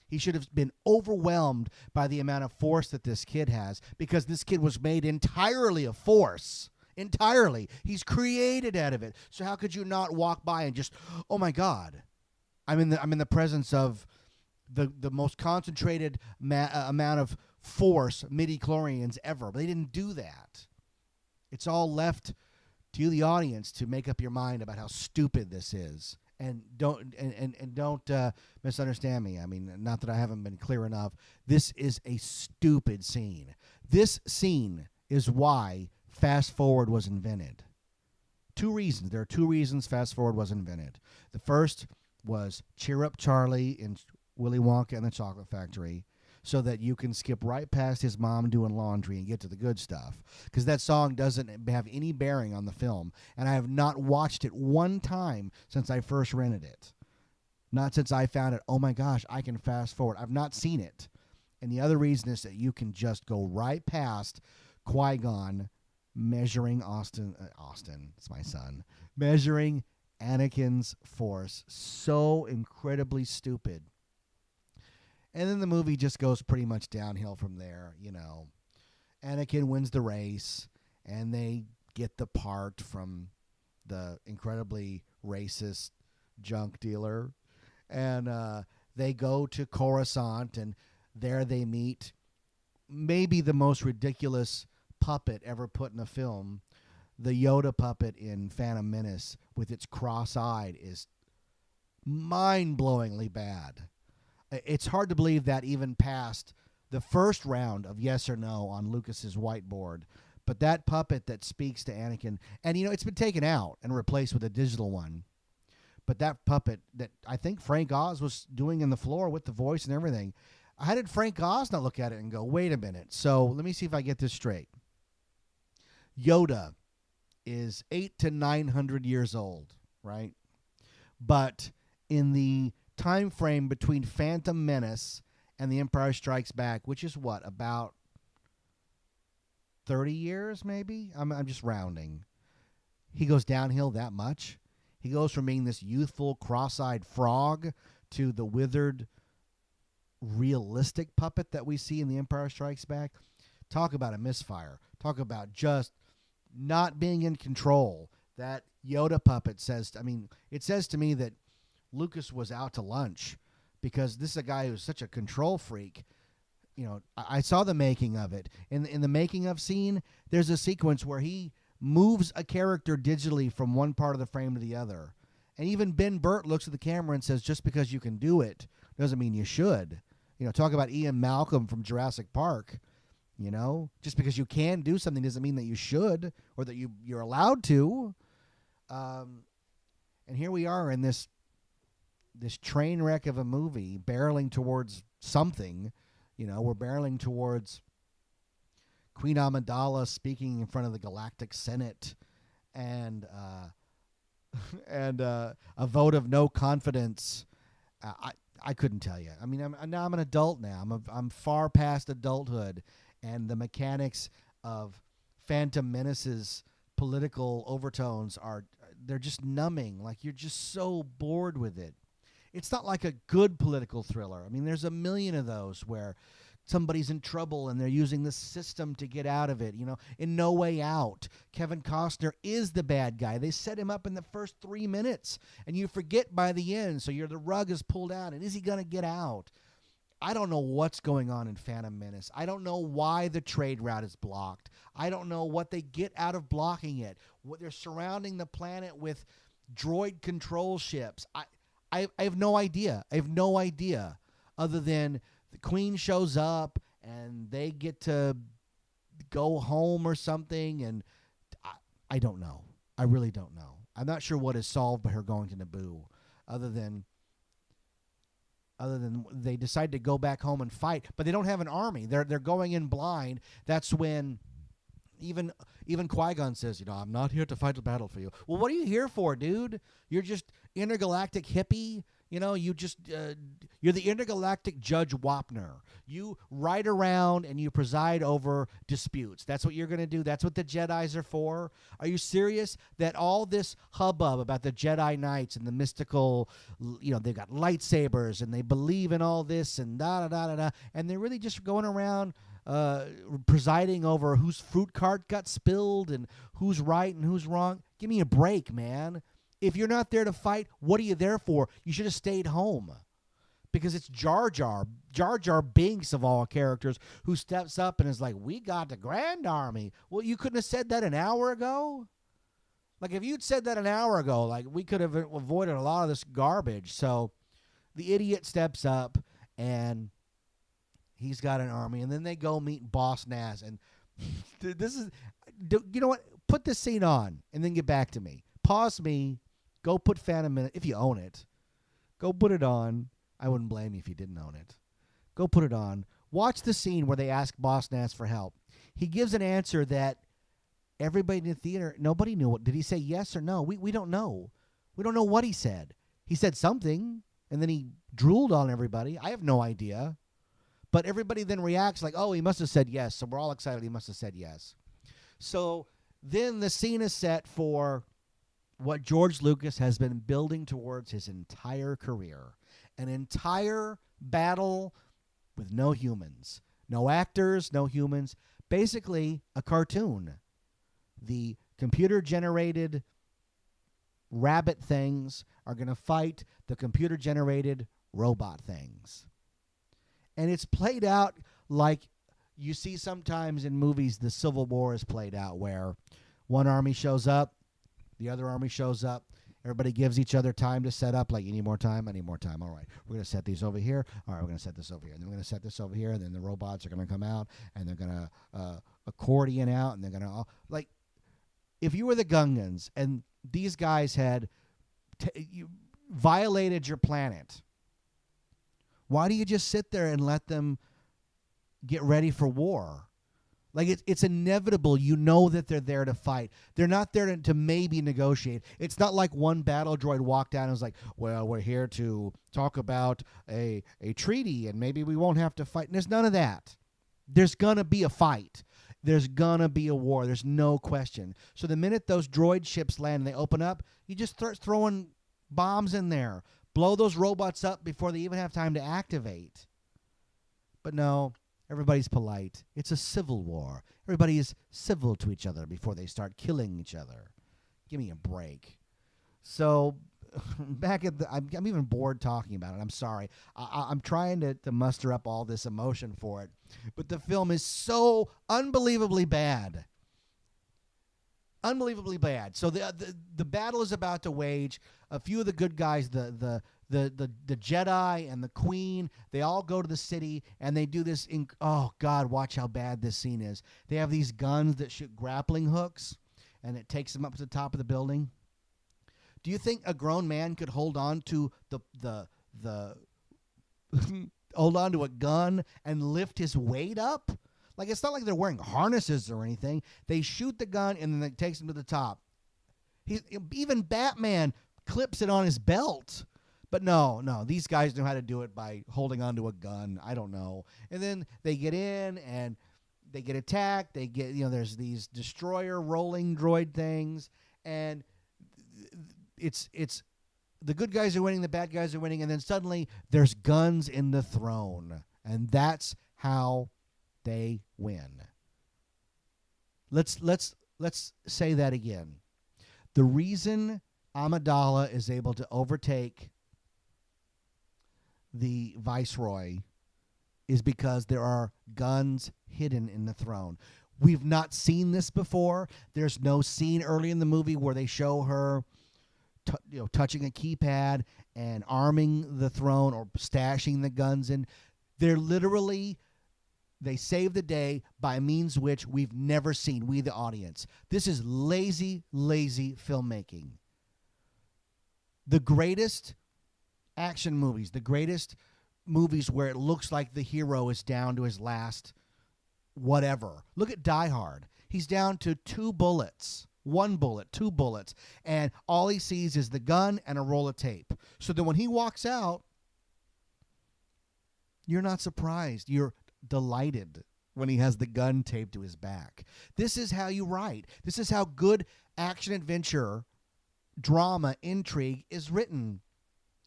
He should have been overwhelmed by the amount of Force that this kid has because this kid was made entirely of Force. Entirely. He's created out of it. So how could you not walk by and just, oh my God, I'm in the presence of the most concentrated amount of Force midi-chlorians ever. But they didn't do that. It's all left to you, the audience, to make up your mind about how stupid this is. And don't misunderstand me. I mean, not that I haven't been clear enough. This is a stupid scene. This scene is why Fast Forward was invented. Two reasons. There are two reasons Fast Forward was invented. The first was Cheer Up Charlie in Willy Wonka and the Chocolate Factory so that you can skip right past his mom doing laundry and get to the good stuff. Because that song doesn't have any bearing on the film. And I have not watched it one time since I first rented it. Not since I found it, oh my gosh, I can fast forward. I've not seen it. And the other reason is that you can just go right past Qui-Gon measuring Austin, it's my son, measuring Anakin's Force. So incredibly stupid. And then the movie just goes pretty much downhill from there, Anakin wins the race, and they get the part from the incredibly racist junk dealer. And they go to Coruscant, and there they meet maybe the most ridiculous puppet ever put in a film. The Yoda puppet in Phantom Menace with its cross-eyed is mind-blowingly bad. It's hard to believe that even passed the first round of yes or no on Lucas's whiteboard. But that puppet that speaks to Anakin, and it's been taken out and replaced with a digital one. But that puppet that I think Frank Oz was doing in the floor with the voice and everything, how did Frank Oz not look at it and go, wait a minute, so let me see if I get this straight. Yoda is 800 to 900 years old, right? But in the time frame between Phantom Menace and The Empire Strikes Back, which is what, about 30 years maybe? I'm just rounding. He goes downhill that much. He goes from being this youthful, cross-eyed frog to the withered, realistic puppet that we see in The Empire Strikes Back. Talk about a misfire. Talk about just not being in control. That Yoda puppet says, it says to me that Lucas was out to lunch because this is a guy who's such a control freak. I saw the making of it. In the making of scene, there's a sequence where he moves a character digitally from one part of the frame to the other. And even Ben Burt looks at the camera and says, just because you can do it doesn't mean you should. Talk about Ian Malcolm from Jurassic Park. Just because you can do something doesn't mean that you should or that you're allowed to. And here we are in this train wreck of a movie barreling towards something. We're barreling towards Queen Amidala speaking in front of the Galactic Senate and and a vote of no confidence. I couldn't tell you. I mean, now I'm an adult now. I'm far past adulthood, and the mechanics of Phantom Menace's political overtones they're just numbing. Like, you're just so bored with it. It's not like a good political thriller. I mean, there's a million of those where somebody's in trouble and they're using the system to get out of it. You know, in No Way Out, Kevin Costner is the bad guy. They set him up in the first 3 minutes, and you forget by the end. So the rug is pulled out, and is he going to get out? I don't know what's going on in Phantom Menace. I don't know why the trade route is blocked. I don't know what they get out of blocking it. What they're surrounding the planet with droid control ships. I have no idea. I have no idea, other than the Queen shows up and they get to go home or something, and I don't know. I really don't know. I'm not sure what is solved by her going to Naboo, other than they decide to go back home and fight, but they don't have an army. They're going in blind. That's when even Qui-Gon says, I'm not here to fight a battle for you. Well, what are you here for, dude? You're just intergalactic hippie. You're the intergalactic Judge Wapner. You ride around and you preside over disputes. That's what you're going to do. That's what the Jedis are for. Are you serious that all this hubbub about the Jedi Knights and the mystical, they've got lightsabers and they believe in all this and da-da-da-da-da, and they're really just going around presiding over whose fruit cart got spilled and who's right and who's wrong? Give me a break, man. If you're not there to fight, what are you there for? You should have stayed home. Because it's Jar Jar Binks of all characters, who steps up and is like, we got the Grand Army. Well, you couldn't have said that an hour ago? Like, if you'd said that an hour ago, like, we could have avoided a lot of this garbage. So the idiot steps up and he's got an army, and then they go meet Boss Nass. And this is, you know what? Put this scene on and then get back to me. Pause me. Go put Phantom Menace, if you own it. Go put it on. I wouldn't blame you if you didn't own it. Go put it on. Watch the scene where they ask Boss Nass for help. He gives an answer that everybody in the theater, nobody knew. Did he say yes or no? We don't know. We don't know what he said. He said something, and then he drooled on everybody. I have no idea. But everybody then reacts like, oh, he must have said yes. So we're all excited he must have said yes. So then the scene is set for what George Lucas has been building towards his entire career. An entire battle with no humans. No actors, no humans. Basically, a cartoon. The computer-generated rabbit things are going to fight the computer-generated robot things. And it's played out like you see sometimes in movies the Civil War is played out, where one army shows up, the other army shows up. Everybody gives each other time to set up. Like, you need more time? I need more time. All right, we're going to set these over here. All right, we're going to set this over here. And then we're going to set this over here. And then the robots are going to come out, and they're going to accordion out, and they're going to, like, if you were the Gungans and these guys had violated your planet, why do you just sit there and let them get ready for war? Like, it's inevitable. You know that they're there to fight. They're not there to maybe negotiate. It's not like one battle droid walked out and was like, well, we're here to talk about a treaty and maybe we won't have to fight. And there's none of that. There's going to be a fight. There's going to be a war. There's no question. So the minute those droid ships land and they open up, you just start throwing bombs in there. Blow those robots up before they even have time to activate. But no. Everybody's polite. It's a civil war. Everybody is civil to each other before they start killing each other. Give me a break. So, back at I'm even bored talking about it. I'm sorry. I'm trying to muster up all this emotion for it. But the film is so unbelievably bad. Unbelievably bad. So the battle is about to wage. A few of the good guys, the Jedi and the Queen, they all go to the city and they do this. Oh God, watch how bad this scene is. They have these guns that shoot grappling hooks, and it takes them up to the top of the building. Do you think a grown man could hold on to the hold on to a gun and lift his weight up? Like, it's not like they're wearing harnesses or anything. They shoot the gun and then it takes them to the top. Even Batman clips it on his belt. But no, these guys know how to do it by holding onto a gun. I don't know. And then they get in and they get attacked. They get, there's these destroyer rolling droid things, and it's the good guys are winning, the bad guys are winning, and then suddenly there's guns in the throne, and that's how they win. Let's say that again. The reason Amidala is able to overtake the Viceroy is because there are guns hidden in the throne. We've not seen this before. There's no scene early in the movie where they show her touching a keypad and arming the throne or stashing the guns in. They save the day by means which we've never seen, we the audience. This is lazy filmmaking. The greatest action movies, the greatest movies where it looks like the hero is down to his last whatever. Look at Die Hard. He's down to 2 bullets. 1 bullet, 2 bullets, and all he sees is the gun and a roll of tape. So that when he walks out, you're not surprised. You're delighted when he has the gun taped to his back. This is how you write. This is how good action-adventure, drama, intrigue is written.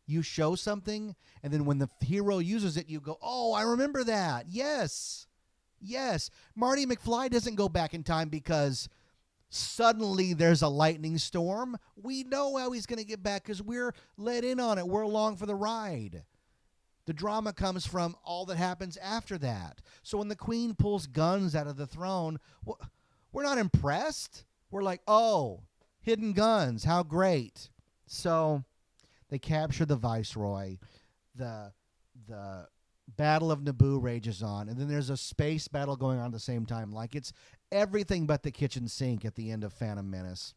You show something, and then when the hero uses it, you go, oh, I remember that. Yes. Marty McFly doesn't go back in time because suddenly there's a lightning storm. We know how he's going to get back because we're let in on it. We're along for the ride. The drama comes from all that happens after that. So when the queen pulls guns out of the throne, we're not impressed. We're like, oh, hidden guns. How great. So they capture the Viceroy. The Battle of Naboo rages on. And then there's a space battle going on at the same time. Like it's everything but the kitchen sink at the end of Phantom Menace.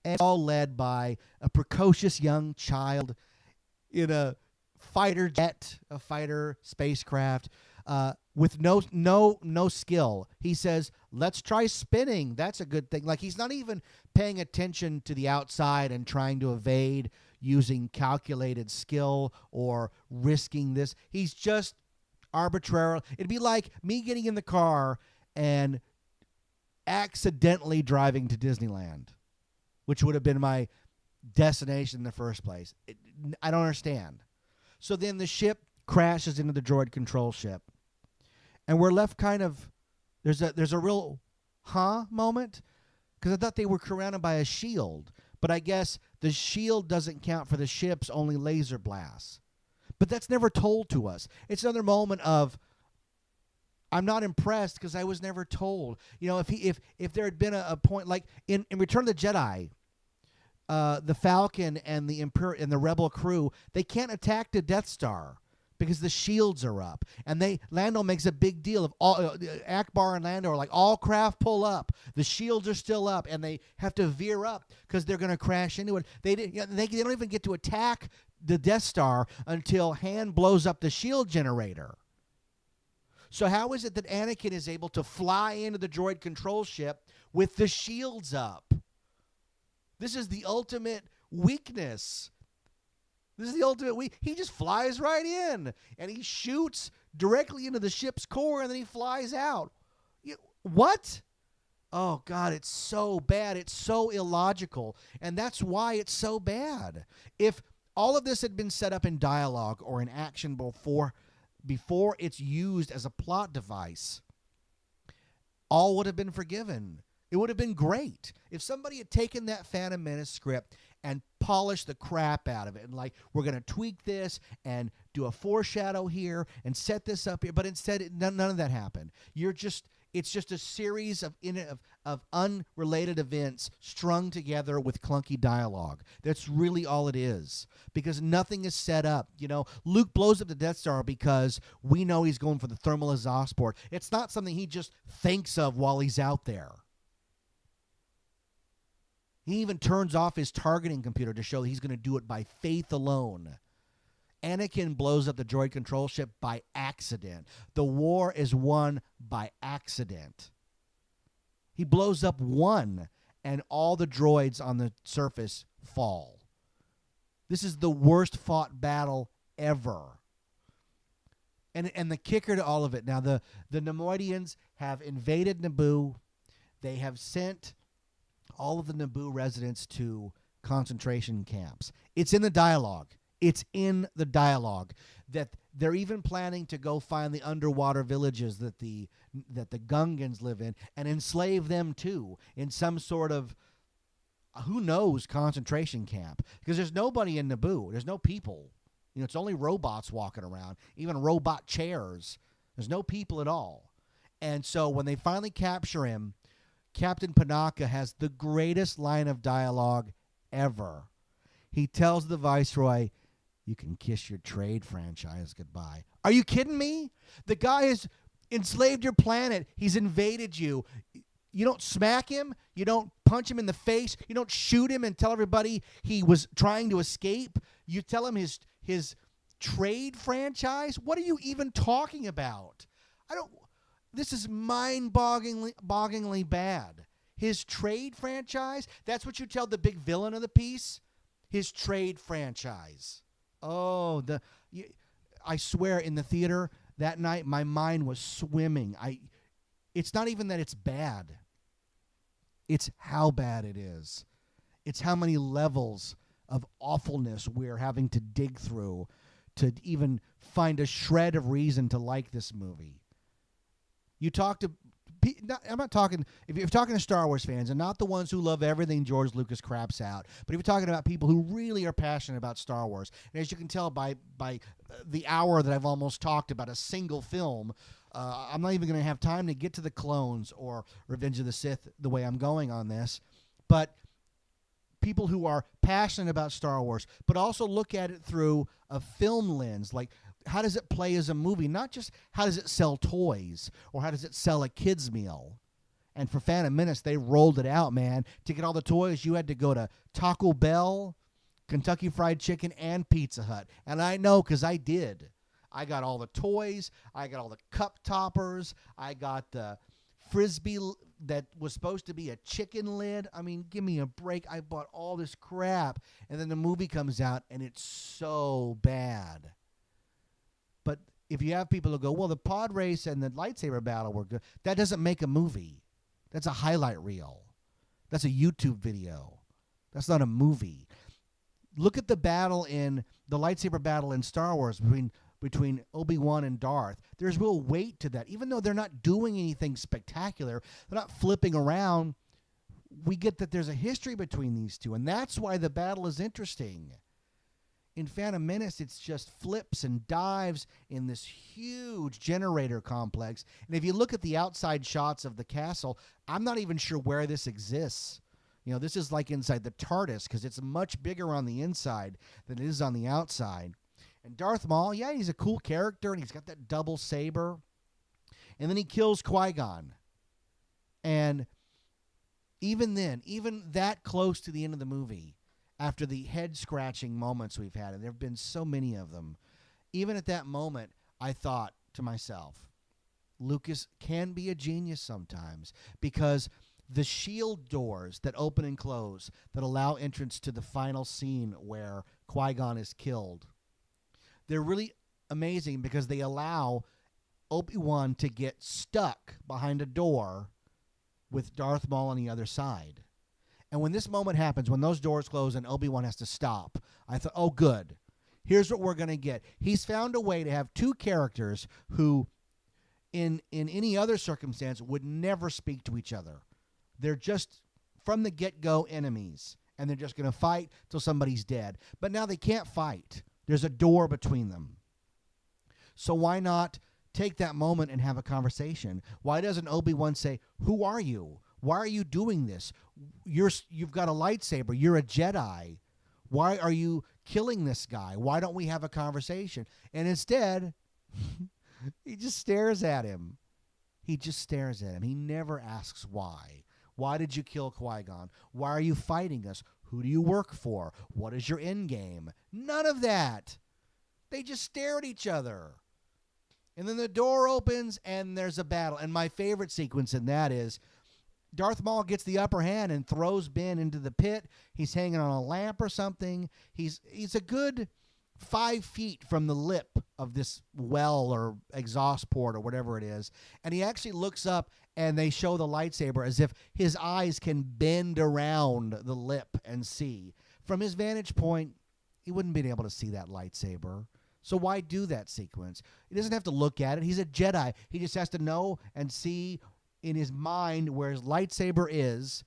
And all led by a precocious young child in a fighter jet, a fighter spacecraft, with no skill. He says, let's try spinning. That's a good thing. Like he's not even paying attention to the outside and trying to evade using calculated skill or risking this. He's just arbitrary. It'd be like me getting in the car and accidentally driving to Disneyland, which would have been my destination in the first place. I don't understand. So then the ship crashes into the droid control ship, and we're left kind of, there's a real moment, because I thought they were surrounded by a shield, but I guess the shield doesn't count for the ships, only laser blasts. But that's never told to us. It's another moment of, I'm not impressed because I was never told. If there had been a point like in Return of the Jedi, the Falcon and the Rebel crew, they can't attack the Death Star because the shields are up. And Lando makes a big deal of all Akbar and Lando are like, all craft pull up. The shields are still up, and they have to veer up because they're going to crash into it. They don't even get to attack the Death Star until Han blows up the shield generator. So how is it that Anakin is able to fly into the droid control ship with the shields up? This is the ultimate weakness. He just flies right in, and he shoots directly into the ship's core, and then he flies out. What? Oh, God, it's so bad. It's so illogical, and that's why it's so bad. If all of this had been set up in dialogue or in action before it's used as a plot device, all would have been forgiven. It would have been great if somebody had taken that Phantom Menace script and polished the crap out of it and like, we're going to tweak this and do a foreshadow here and set this up here. But instead, none of that happened. It's just a series of unrelated events strung together with clunky dialogue. That's really all it is, because nothing is set up. Luke blows up the Death Star because we know he's going for the thermal exhaust port. It's not something he just thinks of while he's out there. He even turns off his targeting computer to show that he's going to do it by faith alone. Anakin blows up the droid control ship by accident. The war is won by accident. He blows up one and all the droids on the surface fall. This is the worst fought battle ever. And the kicker to all of it, now the Neimoidians have invaded Naboo. They have sent all of the Naboo residents to concentration camps. It's in the dialogue. It's in the dialogue that they're even planning to go find the underwater villages that the Gungans live in and enslave them too in some sort of, who knows, concentration camp. Because there's nobody in Naboo. There's no people. It's only robots walking around, even robot chairs. There's no people at all. And so when they finally capture him, Captain Panaka has the greatest line of dialogue ever. He tells the Viceroy, "You can kiss your trade franchise goodbye." Are you kidding me? The guy has enslaved your planet. He's invaded you. You don't smack him. You don't punch him in the face. You don't shoot him and tell everybody he was trying to escape. You tell him his trade franchise? What are you even talking about? This is mind-bogglingly bad. His trade franchise? That's what you tell the big villain of the piece? His trade franchise. Oh, I swear, in the theater that night, my mind was swimming. It's not even that it's bad. It's how bad it is. It's how many levels of awfulness we're having to dig through to even find a shred of reason to like this movie. You talk to... I'm not talking... If you're talking to Star Wars fans, and not the ones who love everything George Lucas craps out, but if you're talking about people who really are passionate about Star Wars, and as you can tell by the hour that I've almost talked about a single film, I'm not even going to have time to get to the Clones or Revenge of the Sith the way I'm going on this, but people who are passionate about Star Wars, but also look at it through a film lens, like how does it play as a movie? Not just how does it sell toys or how does it sell a kid's meal. And for Phantom Menace, they rolled it out, man. To get all the toys, you had to go to Taco Bell, Kentucky Fried Chicken, and Pizza Hut. And I know because I did. I got all the toys. I got all the cup toppers. I got the Frisbee that was supposed to be a chicken lid. I mean, give me a break. I bought all this crap. And then the movie comes out, and it's so bad. But if you have people who go, well, the pod race and the lightsaber battle were good, that doesn't make a movie. That's a highlight reel. That's a YouTube video. That's not a movie. Look at the battle the lightsaber battle in Star Wars between Obi-Wan and Darth. There's real weight to that. Even though they're not doing anything spectacular, they're not flipping around, we get that there's a history between these two, and that's why the battle is interesting. In Phantom Menace, it's just flips and dives in this huge generator complex. And if you look at the outside shots of the castle, I'm not even sure where this exists. This is like inside the TARDIS because it's much bigger on the inside than it is on the outside. And Darth Maul, yeah, he's a cool character, and he's got that double saber. And then he kills Qui-Gon. And even then, even that close to the end of the movie, after the head-scratching moments we've had, and there have been so many of them, even at that moment, I thought to myself, Lucas can be a genius sometimes, because the shield doors that open and close that allow entrance to the final scene where Qui-Gon is killed, they're really amazing because they allow Obi-Wan to get stuck behind a door with Darth Maul on the other side. And when this moment happens, when those doors close and Obi-Wan has to stop, I thought, oh, good. Here's what we're going to get. He's found a way to have two characters who, in any other circumstance, would never speak to each other. They're just, from the get-go, enemies. And they're just going to fight till somebody's dead. But now they can't fight. There's a door between them. So why not take that moment and have a conversation? Why doesn't Obi-Wan say, who are you? Why are you doing this? You've got a lightsaber. You're a Jedi. Why are you killing this guy? Why don't we have a conversation? And instead, he just stares at him. He just stares at him. He never asks why. Why did you kill Qui-Gon? Why are you fighting us? Who do you work for? What is your end game? None of that. They just stare at each other. And then the door opens and there's a battle. And my favorite sequence in that is Darth Maul gets the upper hand and throws Ben into the pit. He's hanging on a lamp or something. He's a good 5 feet from the lip of this well or exhaust port or whatever it is. And he actually looks up and they show the lightsaber as if his eyes can bend around the lip and see. From his vantage point, he wouldn't be able to see that lightsaber. So why do that sequence? He doesn't have to look at it. He's a Jedi. He just has to know and see in his mind where his lightsaber is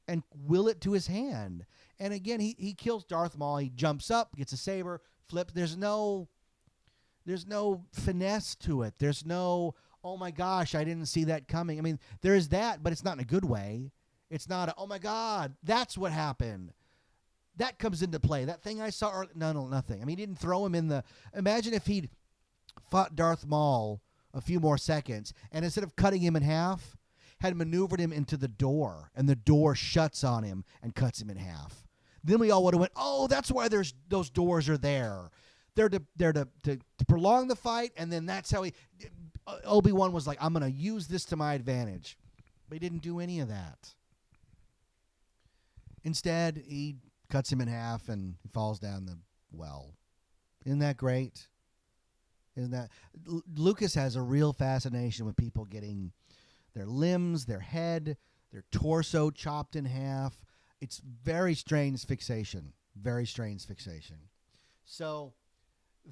and will it to his hand. And again, he kills Darth Maul. He jumps up, gets a saber, flips. There's no finesse to it. There's no, oh my gosh, I didn't see that coming. I mean, there's that, but it's not in a good way. It's not oh my God, that's what happened. That comes into play. That thing I saw earlier, no, nothing. I mean, he didn't throw him in the, imagine if he'd fought Darth Maul a few more seconds and instead of cutting him in half, had maneuvered him into the door and the door shuts on him and cuts him in half. Then we all would have went, oh, that's why those doors are there. They're to prolong the fight, and then that's how Obi-Wan was like, I'm going to use this to my advantage. But he didn't do any of that. Instead, he cuts him in half and he falls down the well. Isn't that great? Lucas has a real fascination with people getting their limbs, their head, their torso chopped in half. It's very strange fixation. Very strange fixation. So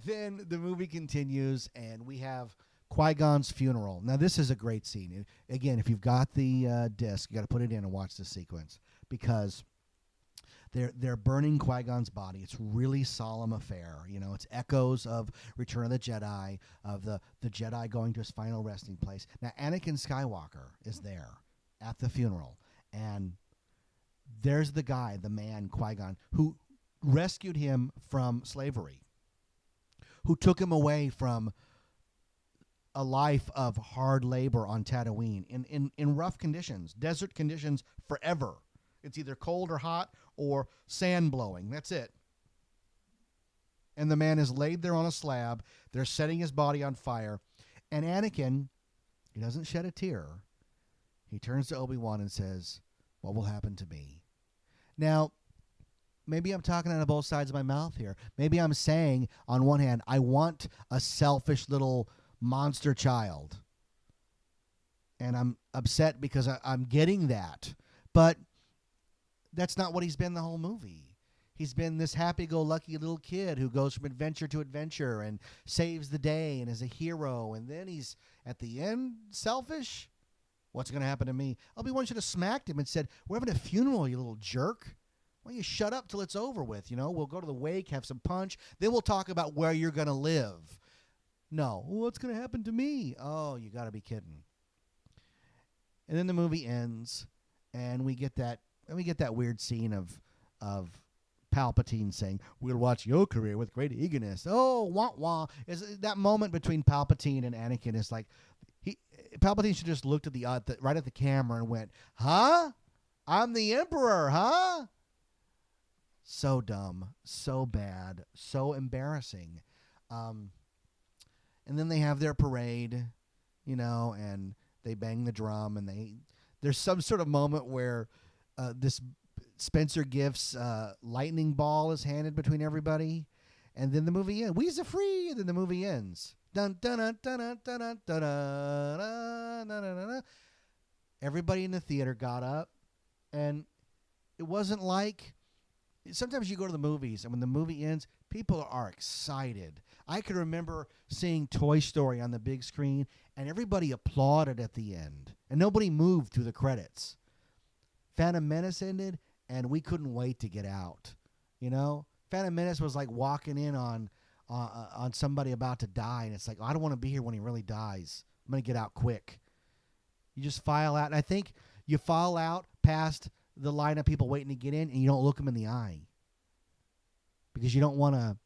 then the movie continues and we have Qui-Gon's funeral. Now this is a great scene. Again, if you've got the disc, you got to put it in and watch the sequence because they're burning Qui-Gon's body. It's really solemn affair. You know, it's echoes of Return of the Jedi, of the Jedi going to his final resting place. Now, Anakin Skywalker is there at the funeral, and there's the guy, the man, Qui-Gon, who rescued him from slavery, who took him away from a life of hard labor on Tatooine in rough conditions, desert conditions forever. It's either cold or hot or sand blowing. That's it. And the man is laid there on a slab. They're setting his body on fire. And Anakin, he doesn't shed a tear. He turns to Obi-Wan and says, what will happen to me? Now, maybe I'm talking out of both sides of my mouth here. Maybe I'm saying, on one hand, I want a selfish little monster child. And I'm upset because I'm getting that. But that's not what he's been the whole movie. He's been this happy-go-lucky little kid who goes from adventure to adventure and saves the day and is a hero. And then he's, at the end, selfish? What's going to happen to me? Obi-Wan should have smacked him and said, we're having a funeral, you little jerk. Why don't you shut up till it's over with? You know, we'll go to the wake, have some punch. Then we'll talk about where you're going to live. No. What's going to happen to me? Oh, you got to be kidding. And then the movie ends, and we get that weird scene of Palpatine saying, we'll watch your career with great eagerness. Oh, wah, wah. Is that moment between Palpatine and Anakin is like, Palpatine should just looked at right at the camera and went, huh? I'm the Emperor, huh? So dumb, so bad, so embarrassing. And then they have their parade, you know, and they bang the drum, and there's some sort of moment where this Spencer Gifts lightning ball is handed between everybody, and then the movie ends. We's a free, and then the movie ends. Dun dun dun dun dun dun dun dun dun dun. Everybody in the theater got up, and it wasn't like sometimes you go to the movies, and when the movie ends, people are excited. I can remember seeing Toy Story on the big screen, and everybody applauded at the end, and nobody moved through the credits. Phantom Menace ended, and we couldn't wait to get out. You know, Phantom Menace was like walking in on somebody about to die, and it's like, I don't want to be here when he really dies. I'm going to get out quick. You just file out, and I think you file out past the line of people waiting to get in, and you don't look them in the eye because you don't want to,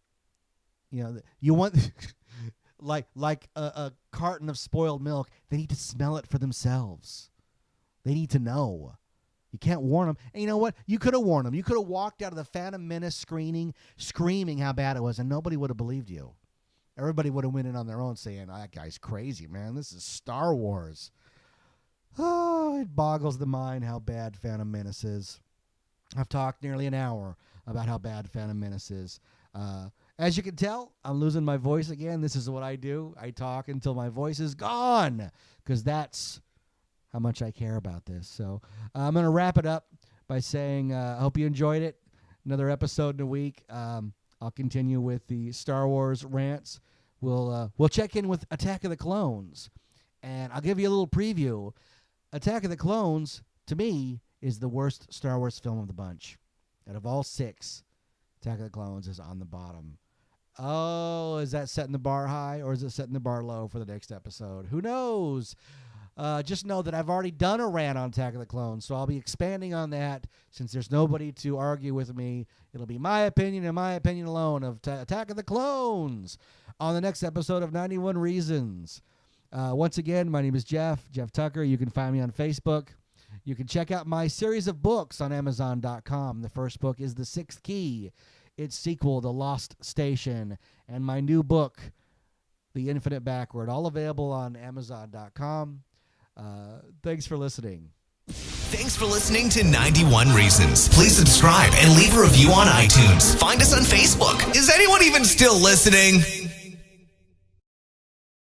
you know, you want like a carton of spoiled milk. They need to smell it for themselves. They need to know. You can't warn them. And you know what? You could have warned them. You could have walked out of the Phantom Menace screening screaming how bad it was, and nobody would have believed you. Everybody would have went in on their own saying, that guy's crazy, man. This is Star Wars. Oh, it boggles the mind how bad Phantom Menace is. I've talked nearly an hour about how bad Phantom Menace is. As you can tell, I'm losing my voice again. This is what I do. I talk until my voice is gone, because that's how much I care about this. So I'm going to wrap it up by saying I hope you enjoyed it. Another episode in a week. I'll continue with the Star Wars rants. We'll check in with Attack of the Clones, and I'll give you a little preview. Attack of the Clones, to me, is the worst Star Wars film of the bunch. Out of all 6, Attack of the Clones is on the bottom. Oh, is that setting the bar high, or is it setting the bar low for the next episode? Who knows? Just know that I've already done a rant on Attack of the Clones, so I'll be expanding on that since there's nobody to argue with me. It'll be my opinion and my opinion alone of Attack of the Clones on the next episode of 91 Reasons. Once again, my name is Jeff Tucker. You can find me on Facebook. You can check out my series of books on Amazon.com. The first book is The Sixth Key, its sequel, The Lost Station, and my new book, The Infinite Backward, all available on Amazon.com. Thanks for listening. Thanks for listening to 91 Reasons. Please subscribe and leave a review on iTunes. Find us on Facebook. Is anyone even still listening?